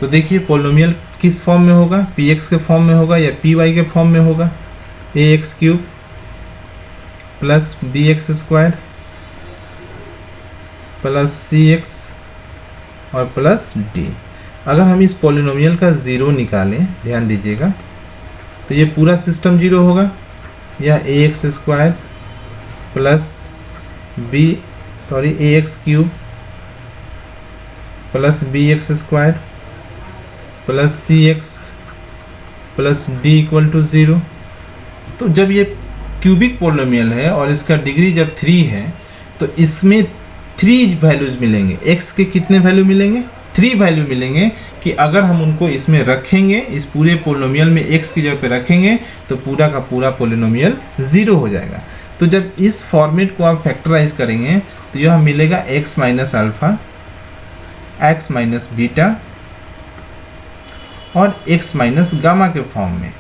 तो देखिए पोलिनोमियल किस फॉर्म में होगा, px के फॉर्म में होगा या py के फॉर्म में होगा, ax³ plus bx² plus cx और प्लस d। अगर हम इस पोलिनोमियल का 0 निकालें, ध्यान दीजिएगा, तो ये पूरा सिस्टम 0 होगा, या ax² plus ax³ plus bx² plus cx plus d equal to 0। तो जब ये क्यूबिक पोलिनोमियल है और इसका डिग्री जब 3 है तो इसमें 3 वैल्यूज मिलेंगे। x के कितने वैल्यू मिलेंगे, 3 वैल्यू मिलेंगे, कि अगर हम उनको इसमें रखेंगे, इस पूरे पोलिनोमियल में x की जगह पे रखेंगे तो पूरा का पूरा पोलिनोमियल 0 हो जाएगा। तो जब इस फॉर्मेट को आप फैक्टराइज करेंगे तो यह मिलेगा x minus alpha, x minus beta और x माइनस गामा के फॉर्म में।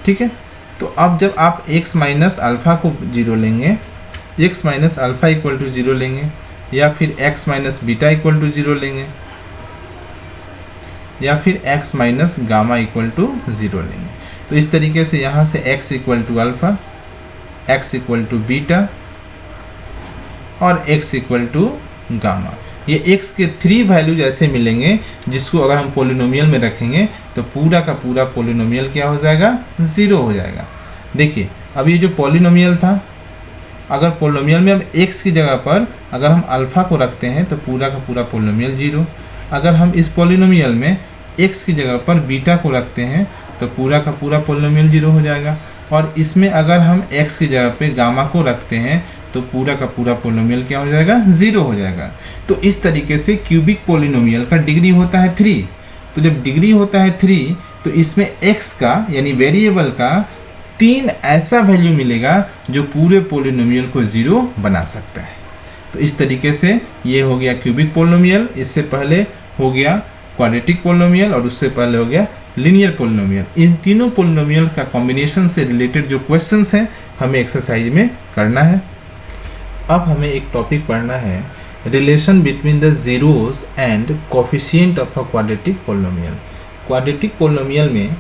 ठीक है, तो अब जब आप x माइनस अल्फा को 0 लेंगे, x minus alpha equal to 0 लेंगे, या फिर x minus beta equal to 0 लेंगे, या फिर x minus gamma equal to 0 लेंगे, तो इस तरीके से यहाँ से x equal to alpha, x equal to beta और x इक्वल टू गामा, ये x के 3 वैल्यूज ऐसे मिलेंगे जिसको अगर हम पोलिनोमियल में रखेंगे तो पूरा का पूरा पोलिनोमियल क्या हो जाएगा, 0 हो जाएगा। देखिए अब ये जो पोलिनोमियल था, अगर पोलिनोमियल में अब x की जगह पर अगर हम अल्फा को रखते हैं तो पूरा का पूरा पोलिनोमियल 0। अगर हम इस पोलिनोमियल में x की जगह पर बीटा को रखते हैं तो पूरा का पूरा पोलिनोमियल 0 हो जाएगा, और इसमें अगर हम x की जगह पे गामा को रखते हैं तो पूरा का पूरा पोलिनोमियल क्या हो जाएगा, 0 हो जाएगा। तो इस तरीके से क्यूबिक पोलिनोमियल का डिग्री होता है 3। तो जब डिग्री होता है 3 तो इसमें x का यानी वेरिएबल का 3 ऐसा वैल्यू मिलेगा जो पूरे पोलिनोमियल को 0 बना सकता है। तो इस तरीके से ये हो गया क्यूबिक पोलिनोमियल, इससे पहले हो गया क्वाड्रेटिक पोलिनोमियल और उससे पहले हो गया लीनियर पोलिनोमियल। इन तीनों पोलिनोमियल का कॉम्बिनेशन से रिलेटेड जो क्वेश्चंस हैं हमें एक्सरसाइज में करना है। अब हमें एक टॉपिक पढ़ना है, relation between the zeros and coefficient of a quadratic polynomial. Quadratic polynomial में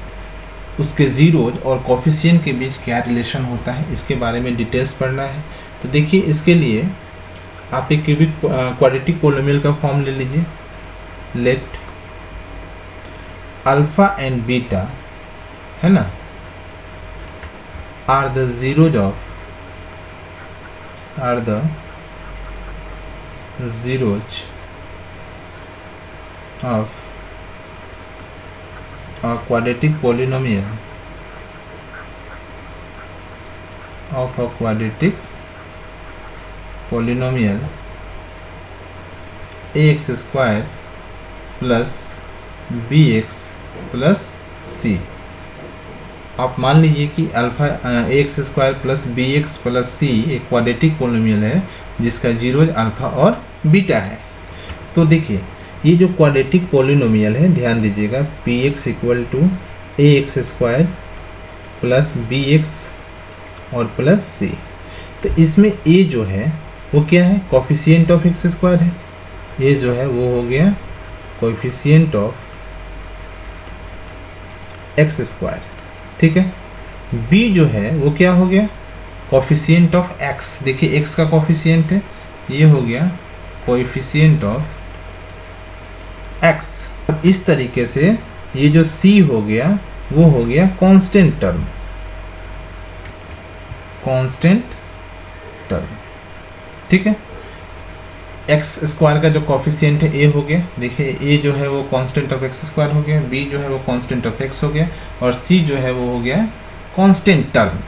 उसके जीरोज और कोफिशिएंट के बीच क्या रिलेशन होता है, इसके बारे में डिटेल्स पढ़ना है। तो देखिए इसके लिए आप एक क्यूबिक क्वाड्रेटिक पोलिनोमियल का फॉर्म ले लीजिए। लेट अल्फा एंड बीटा, है ना, are the zeros of a quadratic polynomial a x square plus B x plus c. आप मान लीजिए कि alpha a x square plus B x plus c एक क्वाड्रेटिक पोलिनोमियल है जिसका जीरोज अल्फा और बीटा है। तो देखिए ये जो क्वाड्रेटिक पोलिनोमियल है, ध्यान दीजिएगा, P X equal to A x square plus B x और प्लस सी। तो इसमें ए जो है वो क्या है, कोफिशिएंट ऑफ एक्स स्क्वायर है। ए जो है वो हो गया कोफिशिएंट ऑफ एक्स स्क्वायर, ठीक है। बी जो है वो क्या हो गया, कोफिशिएंट ऑफ एक्स। देखिए एक्स का कोफिशिएंट है, ये हो गया कोफिशिएंट ऑफ एक्स। इस तरीके से ये जो सी हो गया वो हो गया कांस्टेंट टर्म, कांस्टेंट टर्म, ठीक है। एक्स स्क्वायर का जो कोफिशिएंट है ए हो गया, देखिए ए जो है वो कांस्टेंट ऑफ एक्स स्क्वायर हो गया, बी जो है वो कांस्टेंट ऑफ एक्स हो गया और सी जो है वो हो गया कांस्टेंट टर्म।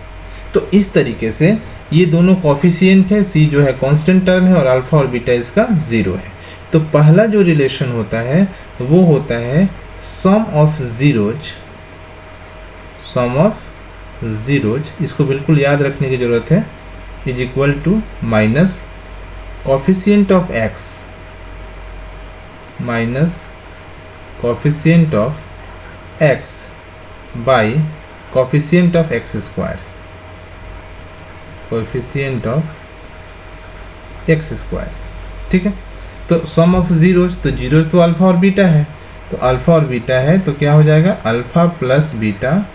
तो इस तरीके से ये दोनों कोफिशिएंट है, सी जो है कांस्टेंट टर्म है और अल्फा और बीटा इसका जीरो है। तो पहला जो रिलेशन होता है वो होता है sum of zeros, sum of zeros, इसको बिल्कुल याद रखने की जरूरत है, is equal to minus coefficient of x minus coefficient of x by coefficient of x square, coefficient of x square, ठीक है। तो सम ऑफ जीरोज, तो जीरोज तो अल्फा और बीटा है, तो अल्फा और बीटा है तो क्या हो जाएगा, alpha plus beta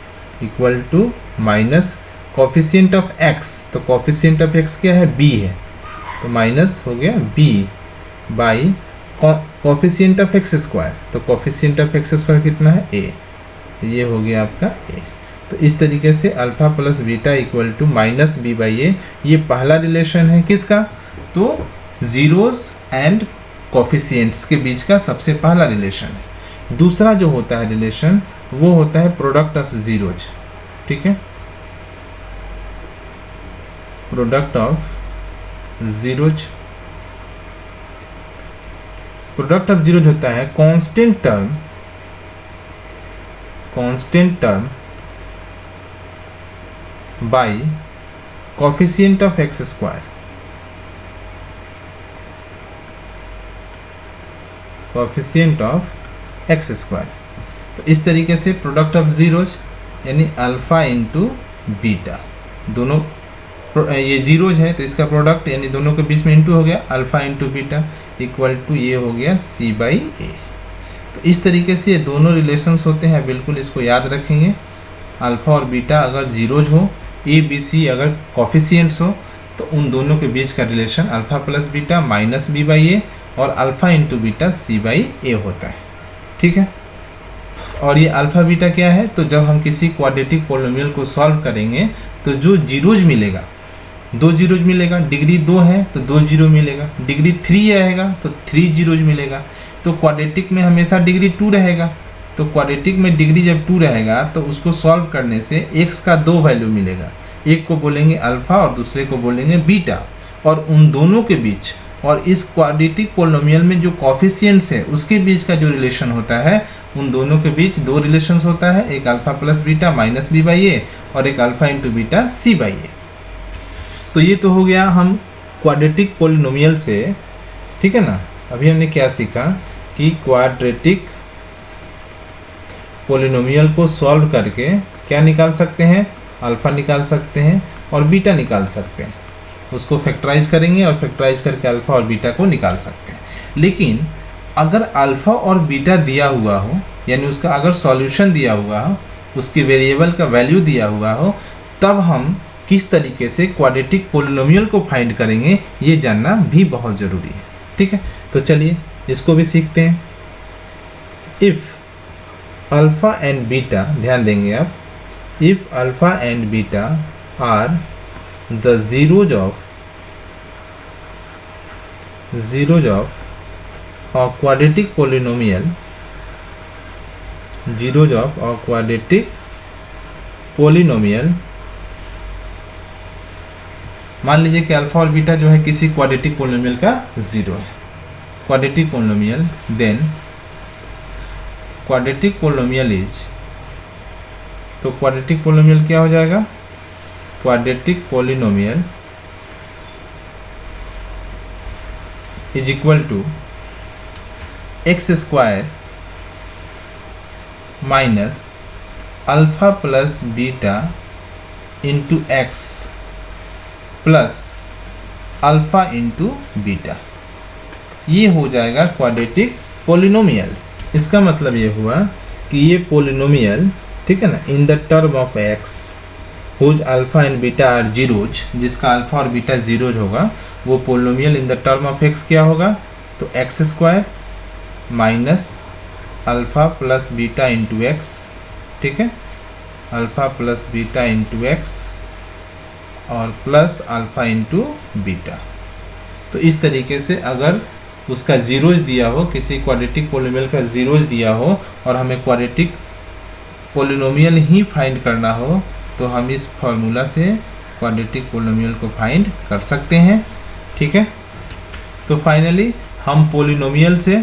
equal to minus coefficient of x, तो कोफिशिएंट ऑफ एक्स क्या है, बी है, तो माइनस हो गया B by coefficient of x square, तो कोफिशिएंट ऑफ एक्स स्क्वायर कितना है, ए, ये हो गया आपका ए। तो इस तरीके से alpha plus beta equal to minus b by a, ये पहला रिलेशन है किसका, तो जीरोज एंड कोफिशिएंट्स के बीच का सबसे पहला रिलेशन है। दूसरा जो होता है रिलेशन वो होता है प्रोडक्ट ऑफ जीरोज, ठीक है, product of zeros. Product of zeros होता है constant term, constant term by coefficient of x square, coefficient of x square. तो इस तरीके से प्रोडक्ट ऑफ जीरोज यानी अल्फा इंटू बीटा, दोनों ये जीरोज है तो इसका प्रोडक्ट यानी दोनों के बीच में इंटू हो गया, alpha into beta equal to ये हो गया सी बाई ए। तो इस तरीके से ये दोनों रिलेशंस होते हैं, बिल्कुल इसको याद रखेंगे। अल्फा और बीटा अगर जीरोज हो, ए बी सी अगर कोफिशिएंट्स हो, तो उन दोनों के बीच का relation alpha plus beta minus b by a और alpha into beta c by a होता है, ठीक है। और ये अल्फा बीटा क्या है, तो जब हम किसी क्वाड्रेटिक पोलिनोमियल को सॉल्व करेंगे तो जो जीरोज मिलेगा, दो जीरोज मिलेगा, डिग्री 2 है तो 2 जीरो मिलेगा, डिग्री 3 रहेगा तो 3 जीरोज मिलेगा। तो क्वाड्रेटिक में हमेशा डिग्री 2 रहेगा, तो क्वाड्रेटिक में डिग्री जब 2 रहेगा तो उसको सॉल्व करने से एक्स का 2 वैल्यू मिलेगा, एक को बोलेंगे अल्फा और दूसरे को बोलेंगे बीटा, और उन दोनों के बीच और इस क्वाड्रेटिक पोलिनोमियल में जो कोफिशिएंट्स है उसके बीच का जो रिलेशन होता है, उन दोनों के बीच दो रिलेशंस होता है, एक alpha plus beta minus b by a और एक alpha into beta c by a. तो ये तो हो गया हम क्वाड्रेटिक पोलिनोमियल से, ठीक है ना। अभी हमने क्या सीखा कि क्वाड्रेटिक पोलिनोमियल को सॉल्व करके क्या निकाल सकते हैं, अल्फा निकाल सकते हैं और बीटा निकाल सकते हैं, उसको फैक्टराइज करेंगे और फैक्टराइज करके अल्फा और बीटा को निकाल सकते हैं। लेकिन अगर अल्फा और बीटा दिया हुआ हो, यानी उसका अगर सॉल्यूशन दिया हुआ हो, उसकी वेरिएबल का वैल्यू दिया हुआ हो, तब हम किस तरीके से क्वाड्रेटिक पोलिनोमियल को फाइंड करेंगे ये जानना भी बहुत ज़रूरी है, ठीक है। तो चलिए इसको भी सीखते हैं। इफ अल्फा एंड बीटा, ध्यान देंगे आप, if alpha and beta are the zeros of a quadratic polynomial, zeros of a quadratic polynomial, मान लीजिए कि अल्फा और बीटा जो है किसी क्वाड्रेटिक पोलिनोमियल का जीरो है, quadratic polynomial, then quadratic polynomial is, तो quadratic polynomial क्या हो जाएगा? quadratic polynomial is equal to x square minus alpha plus beta into x plus alpha into beta, ये हो जाएगा क्वाड्रेटिक पोलिनोमियल। इसका मतलब ये हुआ कि ये पोलिनोमियल, ठीक है ना, in the term of x whose alpha and beta are zeros, जिसका अल्फा और बीटा जीरोज होगा, वो polynomial in the term of x क्या होगा? तो x square minus alpha plus beta into x, ठीक है, alpha plus beta into x और प्लस अल्फा इंटू बीटा। तो इस तरीके से अगर उसका जीरोज दिया हो, किसी क्वाड्रेटिक पोलिनोमियल का जीरोज दिया हो और हमें क्वाड्रेटिक पोलिनोमियल ही फाइंड करना हो, तो हम इस फॉर्मूला से क्वाड्रेटिक पोलिनोमियल को फाइंड कर सकते हैं, ठीक है। तो फाइनली हम पोलिनोमियल से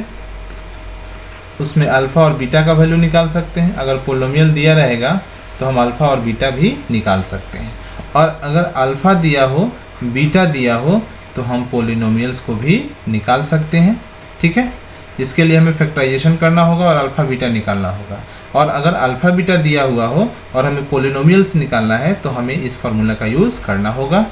उसमें अल्फा और बीटा का वैल्यू निकाल सकते हैं। अगर पोलिनोमियल दिया रहेगा तो हम अल्फा और बीटा भी निकाल सकते हैं, और अगर अल्फा दिया हो, बीटा दिया हो, तो हम पोलिनोमियल्स को भी निकाल सकते हैं, ठीक है। इसके लिए हमें फैक्टराइजेशन करना होगा और अल्फा बीटा निकालना होगा। और अगर अल्फा बीटा दिया हुआ हो और हमें पोलिनोमियल्स निकालना है तो हमें इस फॉर्मूला का यूज करना होगा।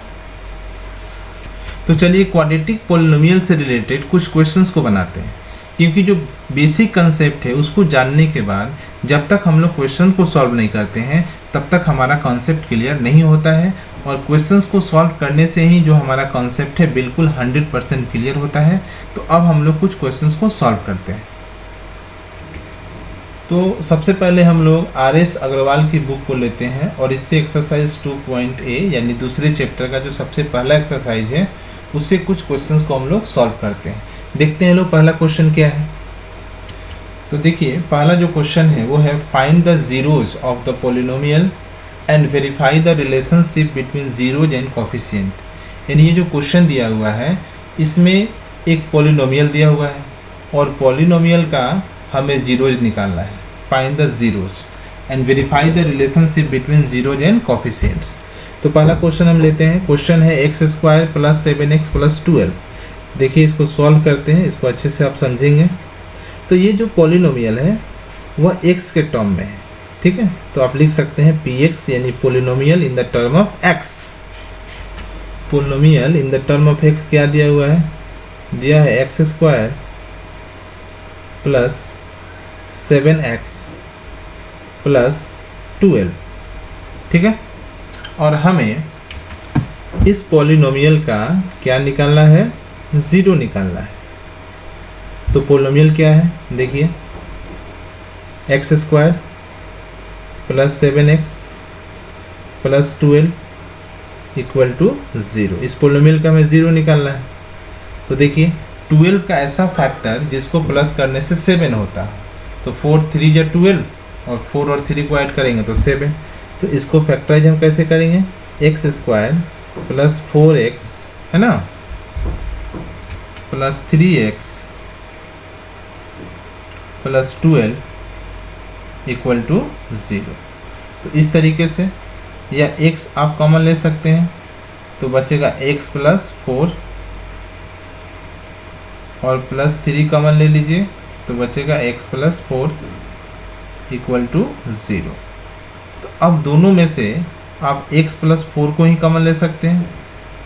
तो चलिए क्वाड्रेटिक पोलिनोमियल से रिलेटेड कुछ क्वेश्चंस को बनाते हैं, क्योंकि जो बेसिक कंसेप्ट है उसको जानने के बाद जब तक हम लोग क्वेश्चन को सॉल्व नहीं करते हैं तब तक हमारा कॉन्सेप्ट क्लियर नहीं होता है, और क्वेश्चंस को सॉल्व करने से ही जो हमारा कॉन्सेप्ट है बिल्कुल 100% क्लियर होता है। तो अब हम लोग कुछ क्वेश्चंस को सॉल्व करते हैं। तो सबसे पहले हम लोग आर.एस. अग्रवाल की बुक को लेते हैं और इससे एक्सरसाइज 2.a यानी दूसरे चैप्टर का जो सबसे पहला एक्सरसाइज है उससे कुछ क्वेश्चंस को हम लोग सॉल्व करते हैं। देखते हैं लोग पहला क्वेश्चन क्या है। तो देखिए पहला जो क्वेश्चन है वो है find the zeros of the polynomial and verify the relationship between zeros and coefficient. यानी ये जो क्वेश्चन दिया हुआ है इसमें एक पोलिनोमियल दिया हुआ है और पोलिनोमियल का हमें जीरोज निकालना है। Find the zeros and verify the relationship between zeros and coefficients. तो पहला क्वेश्चन हम लेते हैं। क्वेश्चन है x square plus 7x plus 12। देखिए इसको सॉल्व करते हैं, इसको अच्छे से आप समझेंगे। तो ये जो पोलिनोमियल है वह x के टर्म में है, ठीक है। तो आप लिख सकते हैं px यानी polynomial in the term of x। Polynomial in the term of x क्या दिया हुआ है? दिया है x square plus 7x plus 12, ठीक है। और हमें इस पोलिनोमियल का क्या निकालना है? जीरो निकालना है। तो पोलिनोमियल क्या है? देखिए x square plus 7x plus 12 equal to 0। इस पोलिनोमियल का हमें जीरो निकालना है। तो देखिए 12 का ऐसा फैक्टर जिसको प्लस करने से 7 होता है। तो 4 3 या 12 और 4 और 3 को ऐड करेंगे तो 7। तो इसको फैक्टराइज हम कैसे करेंगे? एक्स स्क्वायर प्लस 4x है ना plus 3x plus 12 equal to 0। तो इस तरीके से, या x आप कॉमन ले सकते हैं तो बचेगा x प्लस 4 और प्लस 3 कॉमन ले लीजिए तो बचेगा x प्लस 4 इक्वल टू 0। तो अब दोनों में से आप x प्लस 4 को ही कॉमन ले सकते हैं।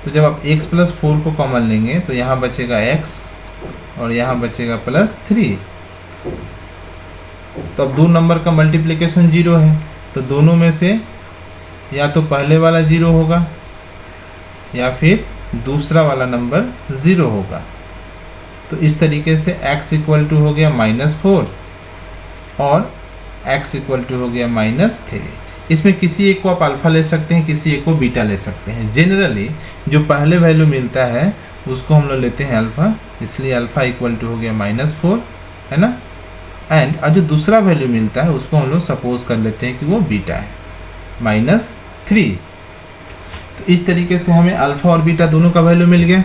तो जब आप x प्लस 4 को कॉमन लेंगे तो यहाँ बचेगा x और यहाँ बचेगा प्लस 3। तो अब दो नंबर का मल्टीप्लिकेशन 0 है, तो दोनों में से या तो पहले वाला 0 होगा या फिर दूसरा वाला नंबर 0 होगा। तो इस तरीके से x इक्वल टू हो गया -4 और x इक्वल टू हो गया -3। इसमें किसी एक को आप अल्फा ले सकते हैं, किसी एक को बीटा ले सकते हैं। जनरली जो पहले वैल्यू मिलता है उसको हम लोग लेते हैं अल्फा, इसलिए अल्फा इक्वल टू हो गया -4 है ना। एंड और जो दूसरा वैल्यू मिलता है उसको हम लोग सपोज कर लेते हैं कि वो बीटा है -3। तो इस तरीके से हमें अल्फा और बीटा दोनों का वैल्यू मिल गया।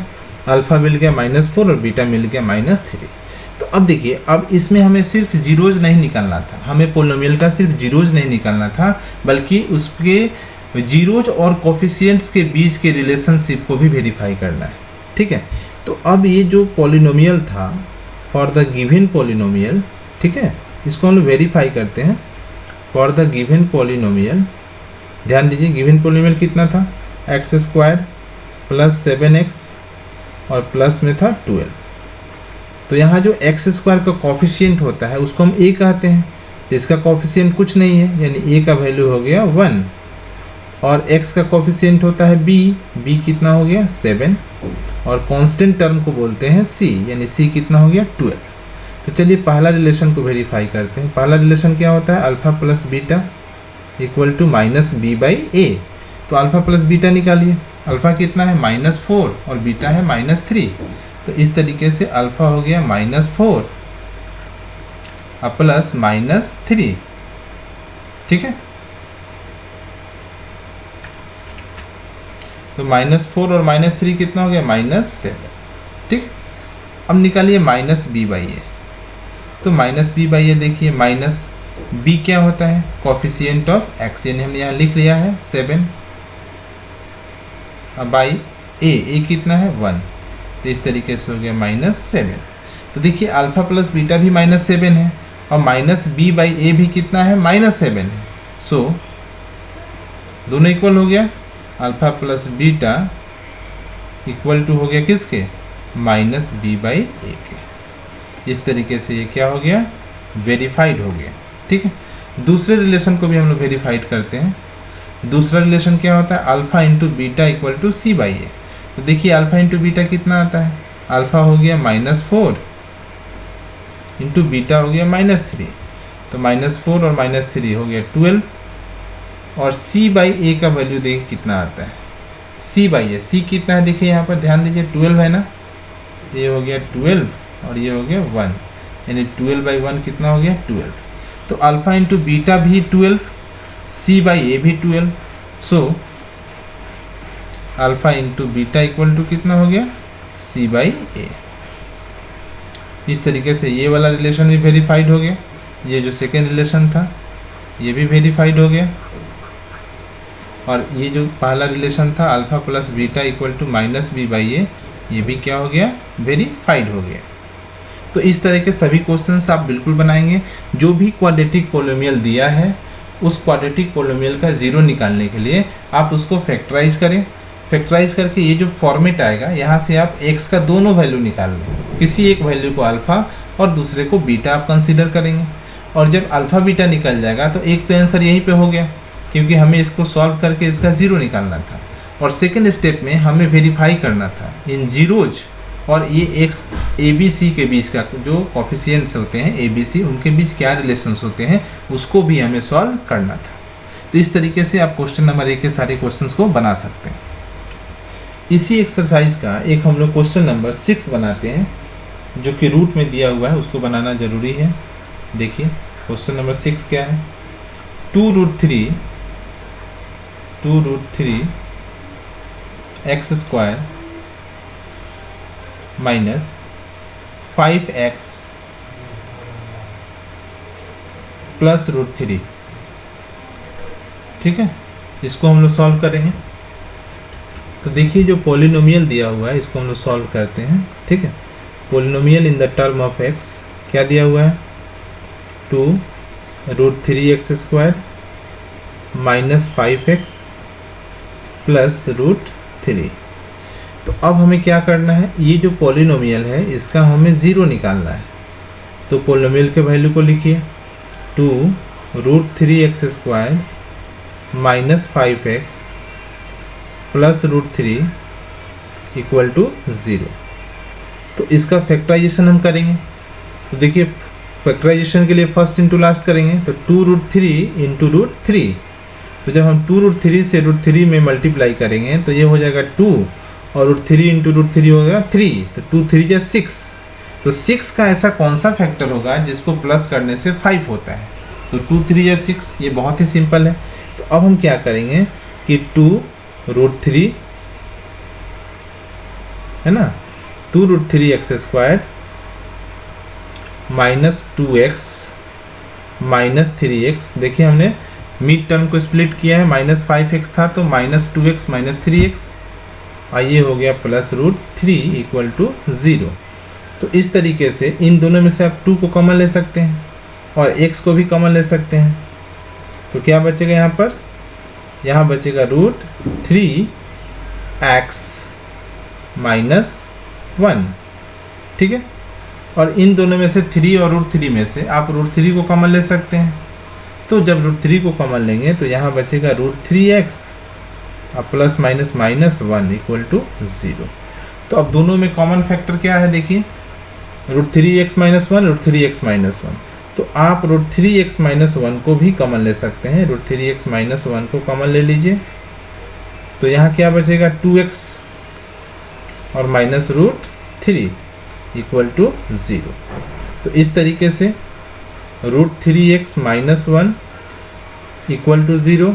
अल्फा मिल गया -4 और बीटा मिल गया -3। तो अब देखिए, अब इसमें हमें सिर्फ जीरोज नहीं निकालना था, हमें पोलिनोमियल का सिर्फ जीरोज नहीं निकालना था, बल्कि उसके जीरोज और कोफिशिएंट्स के बीच के रिलेशनशिप को भी वेरीफाई करना है। ठीक है, तो अब ये जो पोलिनोमियल था फॉर द गिवन पोलिनोमियल, ठीक है, इसको हम लोग वेरीफाई करते हैं। फॉर द गिवन पोलिनोमियल, ध्यान दीजिए गिवन पोलिनोमियल कितना था, x² + 7x और प्लस में था 12। तो यहाँ जो x² का कोफिशिएंट होता है उसको हम a कहते हैं, तो इसका कोफिशिएंट कुछ नहीं है, यानी a का वैल्यू हो गया 1, और x का कोफिशिएंट होता है b कितना हो गया 7, और कांस्टेंट टर्म को बोलते हैं c, यानी c कितना हो गया 12। तो चलिए पहला रिलेशन को वेरीफाई करते हैं। पहला रिलेशन क्या होता है, alpha plus beta equal to -b/a। तो अल्फा प्लस बीटा निकालिए, अल्फा कितना है -4 और बीटा है -3। तो इस तरीके से अल्फा हो गया -4 और प्लस -3। ठीक है, तो -4 और -3 कितना हो गया -7। ठीक, अब निकालिए -b/a। तो -b/a देखिए, माइनस b क्या होता है, कोफिशिएंट ऑफ x, यानी हमने यहाँ लिख लिया है 7 बाई a कितना है 1। तो इस तरीके से हो गया -7। तो देखिए अल्फा प्लस बीटा भी -7 है और -b/a भी कितना है -7 है। सो दोनों इक्वल हो गया, alpha plus beta equal to हो गया किसके, -b/a के। इस तरीके से ये क्या हो गया, वेरीफाइड हो गया। ठीक है, दूसरे रिलेशन को भी हम लोग वेरीफाइड करते हैं। दूसरा रिलेशन क्या होता है, alpha into beta equal to c/a। तो देखिए अल्फा इंटू बीटा कितना आता है, अल्फा हो गया -4 इंटू बीटा हो गया -3। तो -4 और -3 हो गया 12, और c/a का वैल्यू देखिए कितना आता है, c/a, c कितना है देखिए यहाँ पर ध्यान दीजिए 12 है ना, ये हो गया 12 और ये हो गया 1, यानी 12/1 कितना हो गया 12। तो अल्फा इंटू बीटा भी 12, c/a भी 12। So alpha into beta equal to कितना हो गया c/a। इस तरीके से ये वाला रिलेशन भी वेरीफाइड हो गया। ये जो सेकेंड रिलेशन था ये भी वेरीफाइड हो गया, और ये जो पहला रिलेशन था alpha plus beta equal to -b/a, ये भी क्या हो गया, वेरीफाइड हो गया। तो इस तरह के सभी क्वेश्चंस आप बिल्कुल बनाएंगे। जो भी क्वाड्रेटिक पोलिनोमियल दिया है उस क्वाड्रेटिक पोलिनोमियल का जीरो निकालने के लिए आप उसको फैक्टराइज करें। फैक्टराइज करके ये जो फॉर्मेट आएगा, यहाँ से आप x का दोनों वैल्यू निकाल लें, किसी एक वैल्यू को अल्फा और दूसरे को बीटा आप कंसीडर करेंगे। और जब अल्फा बीटा निकल जाएगा तो एक तो आंसर यहीं पे हो गया, क्योंकि हमें इसको सॉल्व करके इसका जीरो निकालना था। और सेकेंड स्टेप में हमें वेरीफाई करना था इन जीरोज और ये एक्स ABC के बीच का जो कोफिशिएंट्स होते हैं ABC, उनके बीच क्या रिलेशंस होते हैं उसको भी हमें सॉल्व करना था। तो इस तरीके से आप क्वेश्चन नंबर 1 के सारे क्वेश्चंस को बना सकते हैं। इसी एक्सरसाइज का एक हम लोग क्वेश्चन नंबर 6 बनाते हैं, जो कि रूट में दिया हुआ है, उसको बनाना जरूरी है। देखिए क्वेश्चन नंबर 6 क्या है, 2√3 x² माइनस 5x प्लस √3। ठीक है, इसको हम लोग सॉल्व करेंगे। तो देखिए जो पॉलिनोमियल दिया हुआ है इसको हम लोग सॉल्व करते हैं। ठीक है, polynomial in the term of x क्या दिया हुआ है, 2√3x² माइनस 5x प्लस √3। तो अब हमें क्या करना है, ये जो पॉलिनोमियल है इसका हमें जीरो निकालना है। तो पॉलिनोमियल के वैल्यू को लिखिए, 2√3x² minus 5x plus √3 equal to 0। तो इसका फैक्टराइजेशन हम करेंगे। तो देखिए फैक्टराइजेशन के लिए फर्स्ट इंटू लास्ट करेंगे, तो 2√3 इंटू √3। तो जब हम 2√3 से √3 में मल्टीप्लाई करेंगे तो ये हो जाएगा 2, और √3 इंटू √3 हो गया 3, तो 2 3 जा 6। तो 6 का ऐसा कौन सा फैक्टर होगा जिसको प्लस करने से 5 होता है, तो 2 3 जा 6, ये बहुत ही सिंपल है। तो अब हम क्या करेंगे कि 2√3 है ना 2√3x² minus 2x minus 3x। देखिए हमने मिड टर्म को स्प्लिट किया है, -5x था तो -2x माइनस 3x, और ये हो गया +√3 इक्वल टू 0। तो इस तरीके से इन दोनों में से आप 2 को कॉमन ले सकते हैं और x को भी कॉमन ले सकते हैं। तो क्या बचेगा यहाँ पर? यहाँ बचेगा √3x माइनस 1, ठीक है। और इन दोनों में से 3 और √3 में से आप √3 को कॉमन ले सकते हैं। तो जब √3 को कॉमन लेंगे तो यहाँ बचेगा √3x और प्लस माइनस -1 इक्वल टू 0। तो अब दोनों में कॉमन फैक्टर क्या है? देखिए √3x माइनस 1, √3x माइनस 1। तो आप √3x माइनस 1 को भी कॉमन ले सकते हैं। √3x माइनस 1 को कॉमन ले लीजिए, तो यहाँ क्या बचेगा? 2x और माइनस √3 इक्वल टू 0। तो इस तरीके से √3x माइनस 1 इक्वल टू 0,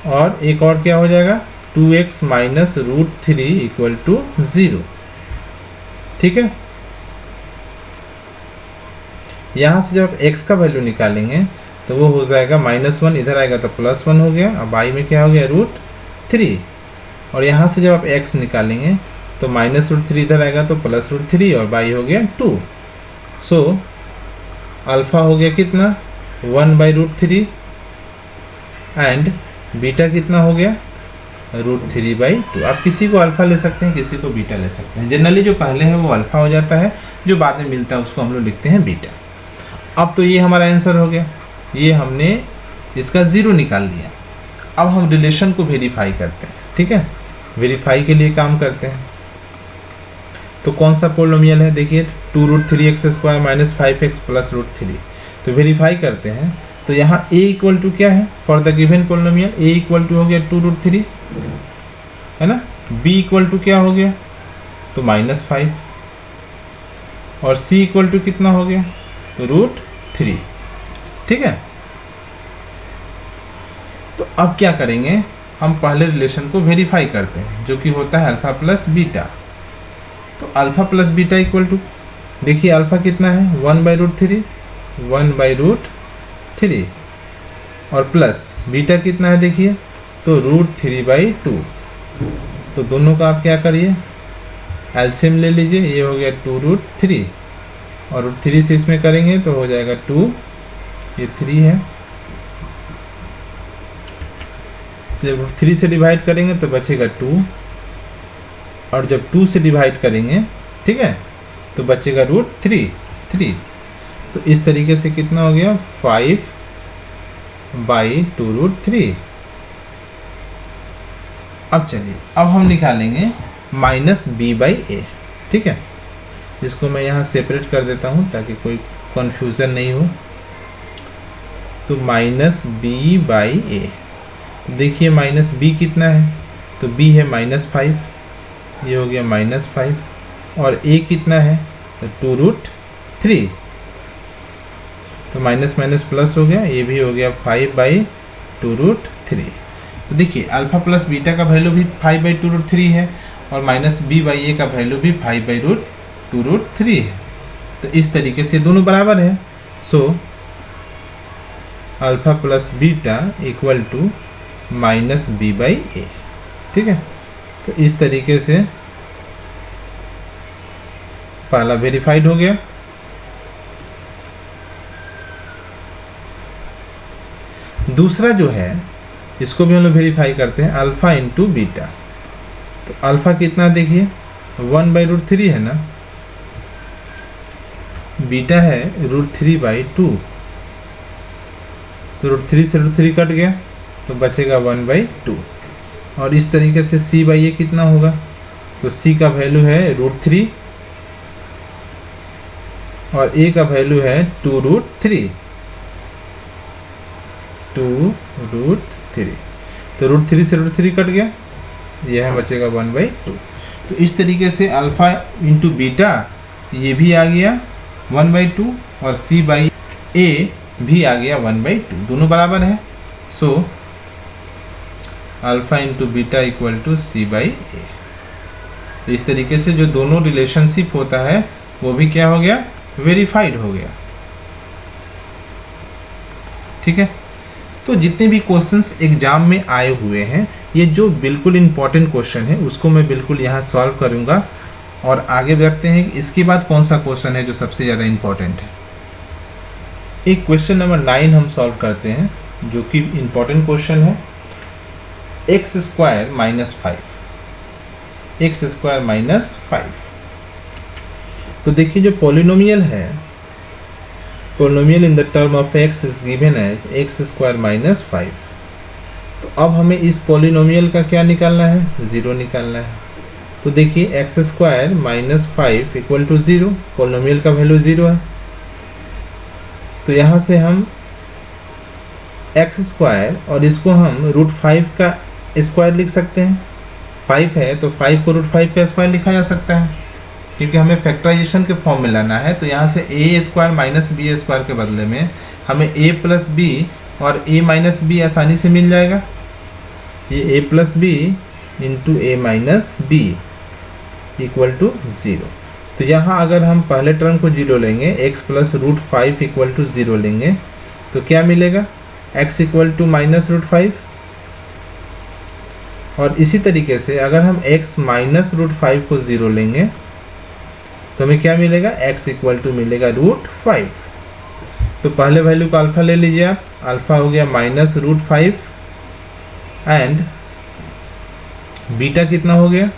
और एक और क्या हो जाएगा? 2x माइनस √3 इक्वल टू 0, ठीक है। यहाँ से जब आप x का वैल्यू निकालेंगे तो वो हो जाएगा -1, इधर आएगा तो +1 हो गया, अब y में क्या हो गया? √3। और यहाँ से जब आप x निकालेंगे तो -√3 इधर आएगा तो +√3 और y हो गया 2। सो अल्फा हो गया कितना? 1/√3 एंड बीटा कितना हो गया? √3/2। आप किसी को अल्फा ले सकते हैं, किसी को बीटा ले सकते हैं। जनरली जो पहले है वो अल्फा हो जाता है, जो बाद में मिलता है उसको हम लोग लिखते हैं बीटा। अब तो ये हमारा आंसर हो गया, ये हमने इसका 0 निकाल लिया। अब हम रिलेशन को वेरीफाई करते हैं, ठीक है। वेरीफाई के लिए काम करते हैं। तो कौन सा पोलिनोमियल है? देखिए 2√3x² माइनस 5x प्लस √3। तो वेरीफाई करते हैं। तो यहाँ a इक्वल टू क्या है? For the given polynomial a equal to हो गया 2√3, है ना। b इक्वल टू क्या हो गया? तो -5, और c इक्वल टू कितना हो गया? तो √3, ठीक है। तो अब क्या करेंगे? हम पहले रिलेशन को वेरीफाई करते हैं, जो कि होता है अल्फा प्लस बीटा। तो alpha plus beta equal to, देखिए अल्फा कितना है? 1/√3, 1/√3, और प्लस बीटा कितना है? देखिए तो √3/2। तो दोनों का आप क्या करिए? एलसीएम ले लीजिए। ये हो गया 2√3, और √3 से इसमें करेंगे तो हो जाएगा 2, ये 3 है। जब 3 से डिवाइड करेंगे तो बचेगा 2, और जब 2 से डिवाइड करेंगे, ठीक है, तो बचेगा √3। तो इस तरीके से कितना हो गया? 5/2√3। अब चलिए, अब हम निकालेंगे -b/a, ठीक है। इसको मैं यहाँ सेपरेट कर देता हूँ ताकि कोई कंफ्यूजन नहीं हो। तो -b/a, देखिए -b कितना है? तो b है -5, ये हो गया -5, और a कितना है? तो 2√3। तो माइनस माइनस प्लस हो गया, ये भी हो गया 5/2√3। तो देखिए अल्फा प्लस बीटा का वैल्यू भी 5/2√3 है, और -b/a का वैल्यू भी 5/2√3 है। तो इस तरीके से दोनों बराबर है। So alpha plus beta equal to -b/a, ठीक है। तो इस तरीके से पहला वेरीफाइड हो गया। दूसरा जो है इसको भी हम लोग वेरीफाई करते हैं, अल्फा इंटू बीटा। तो अल्फा कितना? देखिए 1/√3 है ना, बीटा है √3/2। तो √3 से √3 कट गया तो बचेगा 1/2। और इस तरीके से c/a कितना होगा? तो c का वैल्यू है √3 और a का वैल्यू है 2√3। तो √3 से √3 कट गया, यह बचेगा 1/2। तो इस तरीके से अल्फा इंटू बीटा ये भी आ गया 1/2 और c/a भी आ गया 1/2, दोनों बराबर है। So alpha into beta equal to c/a। तो इस तरीके से जो दोनों रिलेशनशिप होता है वो भी क्या हो गया, वेरीफाइड हो गया। ठीक है, तो जितने भी क्वेश्चंस एग्जाम में आए हुए हैं, ये जो बिल्कुल इंपॉर्टेंट क्वेश्चन है उसको मैं बिल्कुल यहाँ सॉल्व करूंगा और आगे बढ़ते हैं। इसके बाद कौन सा क्वेश्चन है जो सबसे ज़्यादा इंपॉर्टेंट है। एक क्वेश्चन नंबर 9 हम सॉल्व करते हैं जो कि इंपॉर्टेंट क्वेश्चन है। X square minus 5, x square minus 5। तो देखिए जो पॉलिनोमियल है, polynomial in the term of x is given as x square minus 5। तो अब हमें इस पॉलिनोमियल का क्या निकालना है, 0 निकालना है। तो देखिए x square minus 5 equal to 0, polynomial का वैल्यू 0 है। तो यहाँ से हम एक्स स्क्वायर और इसको हम रूट 5 का स्क्वायर लिख सकते हैं। 5 है तो 5 को रूट 5 का स्क्वायर लिखा जा सकता है, क्योंकि हमें फैक्टराइजेशन के फॉर्म में लाना है। तो यहाँ से ए स्क्वायर माइनस बी स्क्वायर के बदले में हमें ए प्लस बी और ए माइनस बी आसानी से मिल जाएगा। ये a plus b into a minus b equal to 0। तो यहाँ अगर हम पहले टर्म को 0 लेंगे, x plus root 5 equal to 0 लेंगे, तो क्या मिलेगा, x equal to minus root 5। और इसी तरीके से अगर हम x माइनस रूट 5 को 0 लेंगे तो हमें क्या मिलेगा, x इक्वल टू मिलेगा रूट 5। तो पहले वैल्यू का अल्फा ले लीजिए आप, अल्फा हो गया माइनस रूट 5 एंड बीटा कितना हो गया,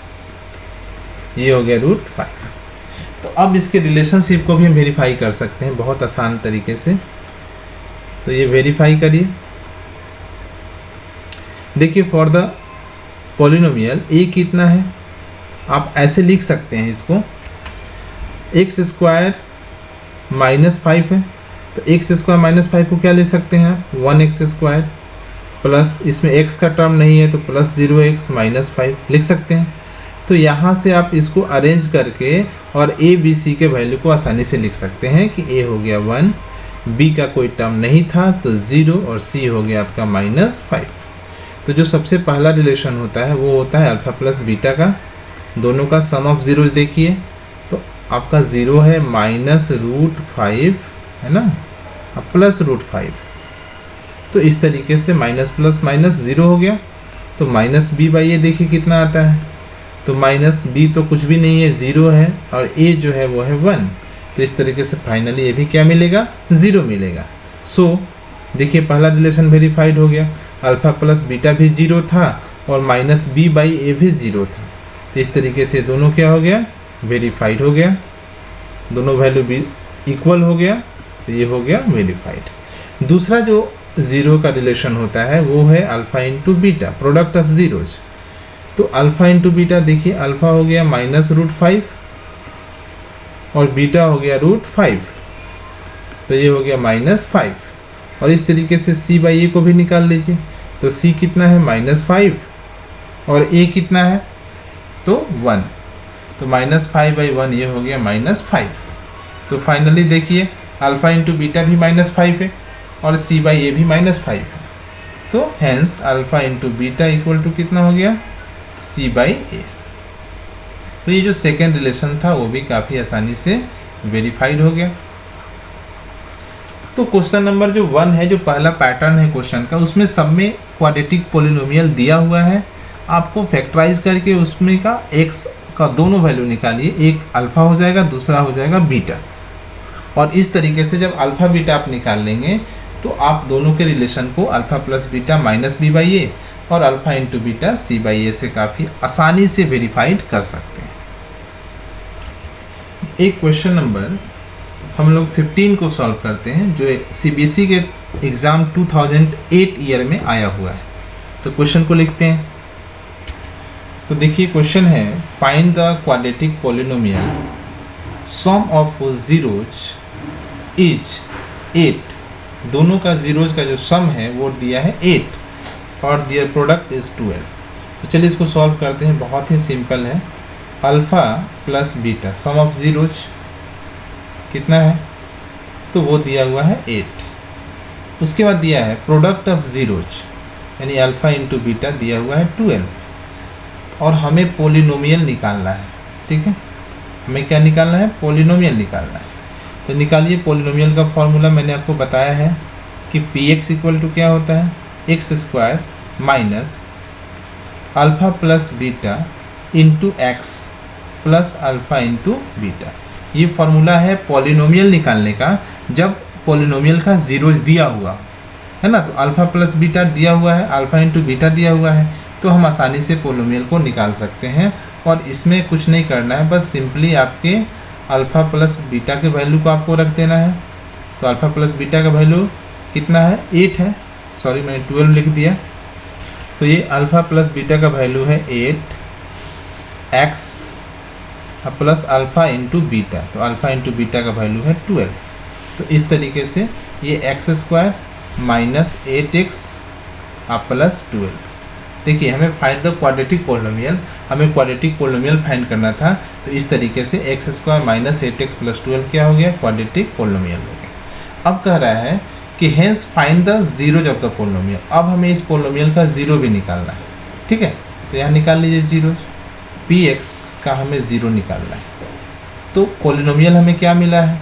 ये हो गया रूट 5। तो अब इसके रिलेशनशिप को भी हम वेरीफाई कर सकते हैं बहुत आसान तरीके से। तो ये वेरीफाई करिए। देखिए फॉर द पॉलिनोमियल ए कितना है, आप ऐसे लिख सकते हैं इसको, एक्स स्क्वायर माइनस 5 है तो एक्स स्क्वायर माइनस 5 को क्या ले सकते हैं आप, 1x स्क्वायर प्लस, इसमें x का टर्म नहीं है तो प्लस 0x माइनस 5 लिख सकते हैं। तो यहाँ से आप इसको अरेंज करके और a b c के वैल्यू को आसानी से लिख सकते हैं कि a हो गया 1, b का कोई टर्म नहीं था तो 0 और c हो गया आपका माइनस 5। तो जो सबसे पहला रिलेशन होता है वो होता है अल्फा प्लस बीटा का, दोनों का सम ऑफ जीरोज देखिए। तो आपका 0 है माइनस रूट 5 है ना, अब प्लस रूट 5। तो इस तरीके से माइनस प्लस माइनस 0 हो गया। तो माइनस बी बाई ए देखिए कितना आता है, तो माइनस बी तो कुछ भी नहीं है, 0 है, और ए जो है वो है 1। तो इस तरीके से फाइनली ये भी क्या मिलेगा, 0 मिलेगा। सो देखिए पहला रिलेशन वेरीफाइड हो गया, अल्फा प्लस बीटा भी 0 था और माइनस बी बाई ए भी 0 था। तो इस तरीके से दोनों क्या हो गया, वेरीफाइड हो गया, दोनों वैल्यू भी इक्वल हो गया, तो ये हो गया वेरीफाइड। दूसरा जो 0 का रिलेशन होता है वो है alpha into beta, product of zeros. तो अल्फा इंटू बीटा देखिए, अल्फा हो गया माइनस रूट 5 और बीटा हो गया रूट 5, तो ये हो गया माइनस 5। और इस तरीके से c बाई ए को भी निकाल लीजिए। तो c कितना है, माइनस 5, और a कितना है, तो 1। तो माइनस 5 बाई 1 ये हो गया माइनस 5। तो फाइनली देखिए अल्फा इंटू बीटा भी माइनस 5 है और c बाई ए भी माइनस 5 है। तो hence alpha into beta equal to कितना हो गया, c बाई ए। तो ये जो सेकेंड रिलेशन था वो भी काफ़ी आसानी से वेरीफाइड हो गया। तो क्वेश्चन नंबर जो 1 है, जो पहला पैटर्न है क्वेश्चन का, उसमें सब में क्वाड्रेटिक पॉलिनोमियल दिया हुआ है। आपको फैक्टराइज करके उसमें का x का दोनों वैल्यू निकालिए, एक अल्फा हो जाएगा, दूसरा हो जाएगा बीटा। और इस तरीके से जब अल्फा बीटा आप निकाल लेंगे तो आप दोनों के रिलेशन को alpha plus beta minus b by a और alpha into beta c by a से काफ़ी आसानी से वेरीफाइड कर सकते हैं। एक क्वेश्चन नंबर हम लोग 15 को सॉल्व करते हैं, जो सीबीएसई के एग्ज़ाम 2008 ईयर में आया हुआ है। तो क्वेश्चन को लिखते हैं। तो देखिए क्वेश्चन है, find the quadratic polynomial sum of zeros is 8। दोनों का जीरोज का जो सम है वो दिया है 8 और दियर प्रोडक्ट इज 12। तो चलिए इसको सॉल्व करते हैं, बहुत ही सिंपल है। Alpha plus beta some of zeros कितना है, तो वो दिया हुआ है 8। उसके बाद दिया है प्रोडक्ट ऑफ जीरोज, यानी अल्फा इंटू बीटा दिया हुआ है 12। और हमें पोलिनोमियल निकालना है। ठीक है, हमें क्या निकालना है? पोलिनोमियल निकालना है। तो निकालिए पोलिनोमियल का फॉर्मूला। मैंने आपको बताया है कि पी एक्स इक्वल टू क्या होता है? X square minus alpha plus beta into x plus alpha into beta. ये फॉर्मूला है पॉलिनोमियल निकालने का, जब पॉलिनोमियल का जीरोज दिया हुआ है ना। तो अल्फ़ा प्लस बीटा दिया हुआ है, अल्फ़ा इंटू बीटा दिया हुआ है, तो हम आसानी से पॉलिनोमियल को निकाल सकते हैं। और इसमें कुछ नहीं करना है, बस सिंपली आपके अल्फ़ा प्लस बीटा के वैल्यू को आपको रख देना है। तो अल्फ़ा प्लस बीटा का वैल्यू कितना है? 8 है, सॉरी मैंने 12 लिख दिया। तो ये अल्फ़ा प्लस बीटा का वैल्यू है 8 x plus alpha into beta. तो अल्फ़ा इंटू बीटा का वैल्यू है 12। तो इस तरीके से ये x square minus 8x plus 12। देखिए हमें फाइंड द क्वाड्रेटिक पोलिनोमियल, हमें क्वाड्रेटिक पोलिनोमियल फाइंड करना था। तो इस तरीके से x square minus 8x plus 12 क्या हो गया? क्वाड्रेटिक पोलिनोमियल हो गया। अब कह रहा है कि hence find the zeros of the polynomial. अब हमें इस पोलिनोमियल का जीरो भी निकालना है। ठीक है, तो यहाँ निकाल लीजिए जीरोज। पी एक्स का हमें ज़ीरो निकालना है। तो पोलिनोमियल हमें क्या मिला है?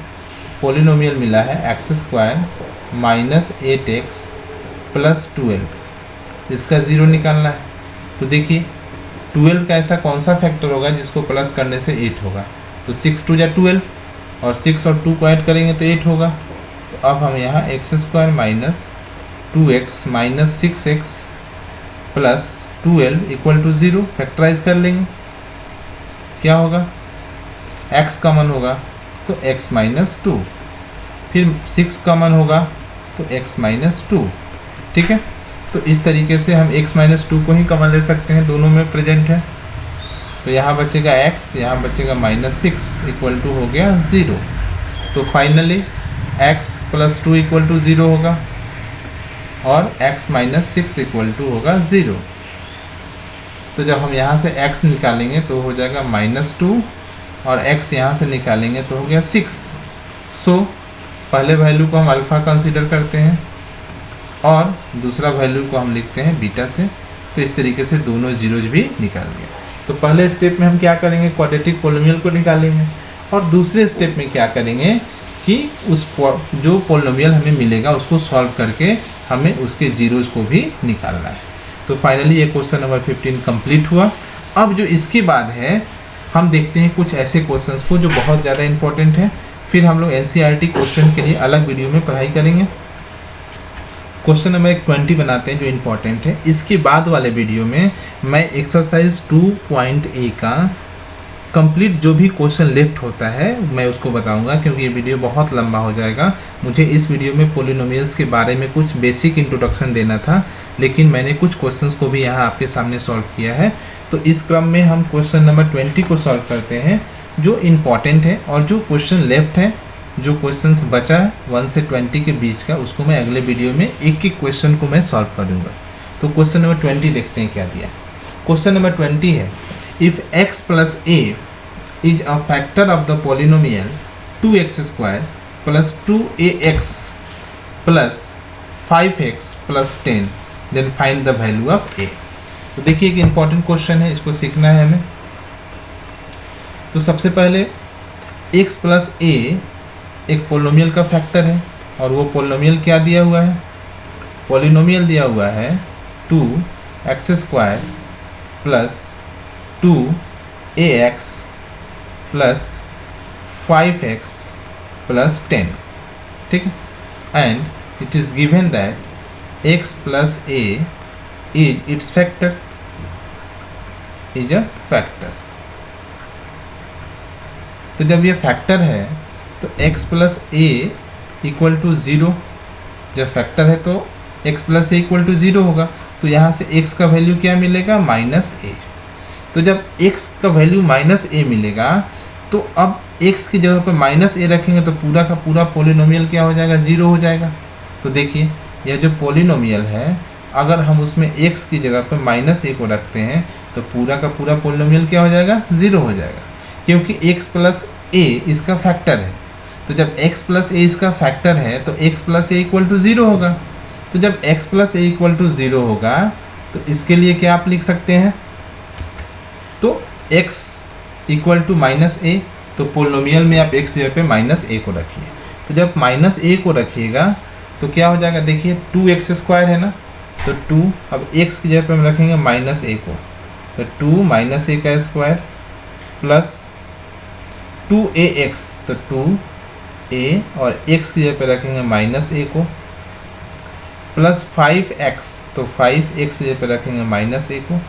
पोलिनोमियल मिला है x square minus 8x plus 12, इसका ज़ीरो निकालना है। तो देखिए 12 का ऐसा कौन सा फैक्टर होगा जिसको प्लस करने से 8 होगा? तो 6 2 या 12 और 6 और 2 को ऐड करेंगे तो 8 होगा। तो अब हम यहाँ x square minus 2x minus 6x plus 12 equal to 0 factorise कर लेंगे। क्या होगा? x कॉमन होगा तो x माइनस 2, फिर 6 कॉमन होगा तो x माइनस 2। ठीक है, तो इस तरीके से हम x माइनस 2 को ही कॉमन ले सकते हैं, दोनों में प्रेजेंट है। तो यहाँ बचेगा x, यहाँ बचेगा माइनस 6 इक्वल टू हो गया 0। तो finally x plus 2 equal to 0 होगा और x माइनस 6 इक्वल टू होगा 0। तो जब हम यहाँ से x निकालेंगे तो हो जाएगा माइनस 2 और x यहाँ से निकालेंगे तो हो गया 6। सो पहले वैल्यू को हम अल्फ़ा कंसीडर करते हैं और दूसरा वैल्यू को हम लिखते हैं बीटा से। तो इस तरीके से दोनों जीरोज भी निकाल गए। तो पहले स्टेप में हम क्या करेंगे? क्वाड्रेटिक पोलिनोमियल को निकालेंगे। और दूसरे स्टेप में क्या करेंगे कि उस जो पोलिनोमियल हमें मिलेगा उसको सॉल्व करके हमें उसके जीरोज को भी निकालना है। तो फाइनली ये क्वेश्चन नंबर 15 कंप्लीट हुआ। अब जो इसके बाद है हम देखते हैं कुछ ऐसे क्वेश्चंस को जो बहुत ज़्यादा इंपॉर्टेंट है। फिर हम लोग एनसीईआरटी क्वेश्चन के लिए अलग वीडियो में पढ़ाई करेंगे। क्वेश्चन नंबर 20 बनाते हैं जो इम्पोर्टेंट है। इसके बाद वाले वीडियो में मैं एक्सरसाइज 2.a का कंप्लीट जो भी क्वेश्चन लेफ्ट होता है मैं उसको बताऊंगा, क्योंकि ये वीडियो बहुत लंबा हो जाएगा। मुझे इस वीडियो में पोलिनोमियल्स के बारे में कुछ बेसिक इंट्रोडक्शन देना था, लेकिन मैंने कुछ क्वेश्चंस को भी यहाँ आपके सामने सॉल्व किया है। तो इस क्रम में हम क्वेश्चन नंबर 20 को सॉल्व करते हैं जो इम्पॉर्टेंट है, और जो क्वेश्चन लेफ्ट है, जो क्वेश्चंस बचा है 1 से 20 के बीच का, उसको मैं अगले वीडियो में एक एक क्वेश्चन को मैं सॉल्व करूँगा। तो क्वेश्चन नंबर 20 देखते हैं क्या दिया। क्वेश्चन नंबर 20 है, if x plus a is a factor of the polynomial 2x square plus 2ax plus 5x plus 10 then find the value of a। तो देखिए एक इम्पॉर्टेंट क्वेश्चन है, इसको सीखना है हमें। तो सबसे पहले x प्लस a एक पोलिनोमियल का फैक्टर है, और वो पोलिनोमियल क्या दिया हुआ है? पोलिनोमियल दिया हुआ है 2x square plus 2ax plus 5x plus 10। ठीक है, and it is given that x plus a is its factor, is a factor. तो जब ये फैक्टर है तो x plus a equal to 0, जब फैक्टर है तो x plus a equal to 0 होगा। तो यहाँ से x का वैल्यू क्या मिलेगा? Minus a। तो जब x का वैल्यू माइनस a मिलेगा तो अब x की जगह पर माइनस a रखेंगे तो पूरा का पूरा पोलिनोमियल क्या हो जाएगा? 0 हो जाएगा। तो देखिए यह जो पोलिनोमियल है, अगर हम उसमें x की जगह पर माइनस a को रखते हैं तो पूरा का पूरा पोलिनोमियल क्या हो जाएगा? 0 हो जाएगा, क्योंकि x प्लस a इसका फैक्टर है। तो जब x प्लस a इसका फैक्टर है तो x plus a equal to 0 होगा। तो जब x plus a equal to 0 होगा तो इसके लिए क्या आप लिख सकते हैं? तो x इक्वल टू माइनस ए, तो पोलिनोमियल में आप x जगह पे माइनस ए को रखिए। तो जब माइनस ए को रखिएगा तो क्या हो जाएगा, देखिए 2x² है ना, तो 2, अब x की जगह पे हम रखेंगे माइनस ए को, तो 2 माइनस ए का स्क्वायर प्लस 2ax, तो 2a और x की जगह पे रखेंगे माइनस ए को, प्लस 5x, तो 5x की जगह पे रखेंगे माइनस ए को,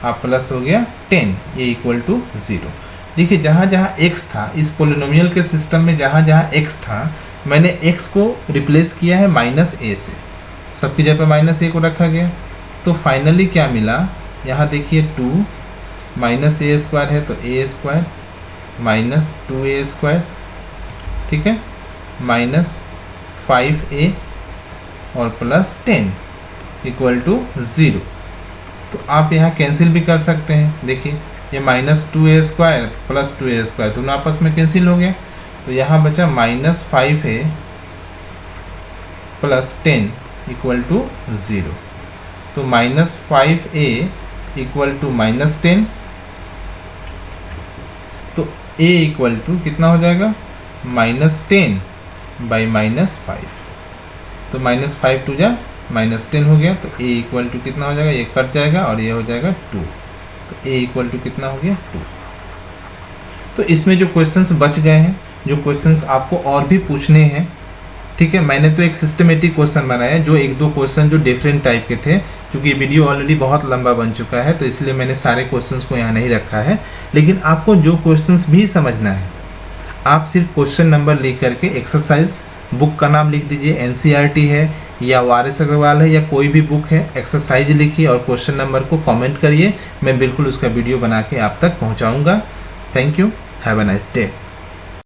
आप प्लस हो गया 10, ये इक्वल टू 0। देखिए जहाँ जहाँ x था इस पोलिनोमियल के सिस्टम में, जहाँ जहाँ x था मैंने x को रिप्लेस किया है माइनस ए से, सबकी जगह पे माइनस ए को रखा गया। तो फाइनली क्या मिला, यहाँ देखिए 2 माइनस ए स्क्वायर है तो ए स्क्वायर माइनस 2a², ठीक है, माइनस 5a और प्लस 10 इक्वल टू 0। तो आप यहाँ कैंसिल भी कर सकते हैं। देखिए ये माइनस 2a² प्लस 2a² दोनों आपस में कैंसिल हो गया, तो यहाँ बचा minus 5a plus 10 equal to 0। तो minus 5a equal to minus 10, तो a इक्वल टू कितना हो जाएगा, माइनस 10 बाई माइनस 5, तो माइनस 5 टू जा माइनस 10 हो गया, तो a इक्वल टू कितना हो जाएगा, ये कट जाएगा और ये हो जाएगा 2, तो a इक्वल टू कितना हो गया 2। तो इसमें जो क्वेश्चंस बच गए हैं, जो क्वेश्चंस आपको और भी पूछने हैं, ठीक है, मैंने तो एक सिस्टमेटिक क्वेश्चन बनाया, जो एक दो क्वेश्चन जो डिफरेंट टाइप के थे, क्योंकि वीडियो ऑलरेडी बहुत लंबा बन चुका है तो इसलिए मैंने सारे क्वेश्चंस को यहाँ नहीं रखा है। लेकिन आपको जो क्वेश्चंस भी समझना है, आप सिर्फ क्वेश्चन नंबर लिख करके एक्सरसाइज, बुक का नाम लिख दीजिए, एनसीईआरटी है या आर.एस. अग्रवाल है या कोई भी बुक है, एक्सरसाइज लिखिए और क्वेश्चन नंबर को कमेंट करिए, मैं बिल्कुल उसका वीडियो बना के आप तक पहुँचाऊँगा। Thank you, have a nice day.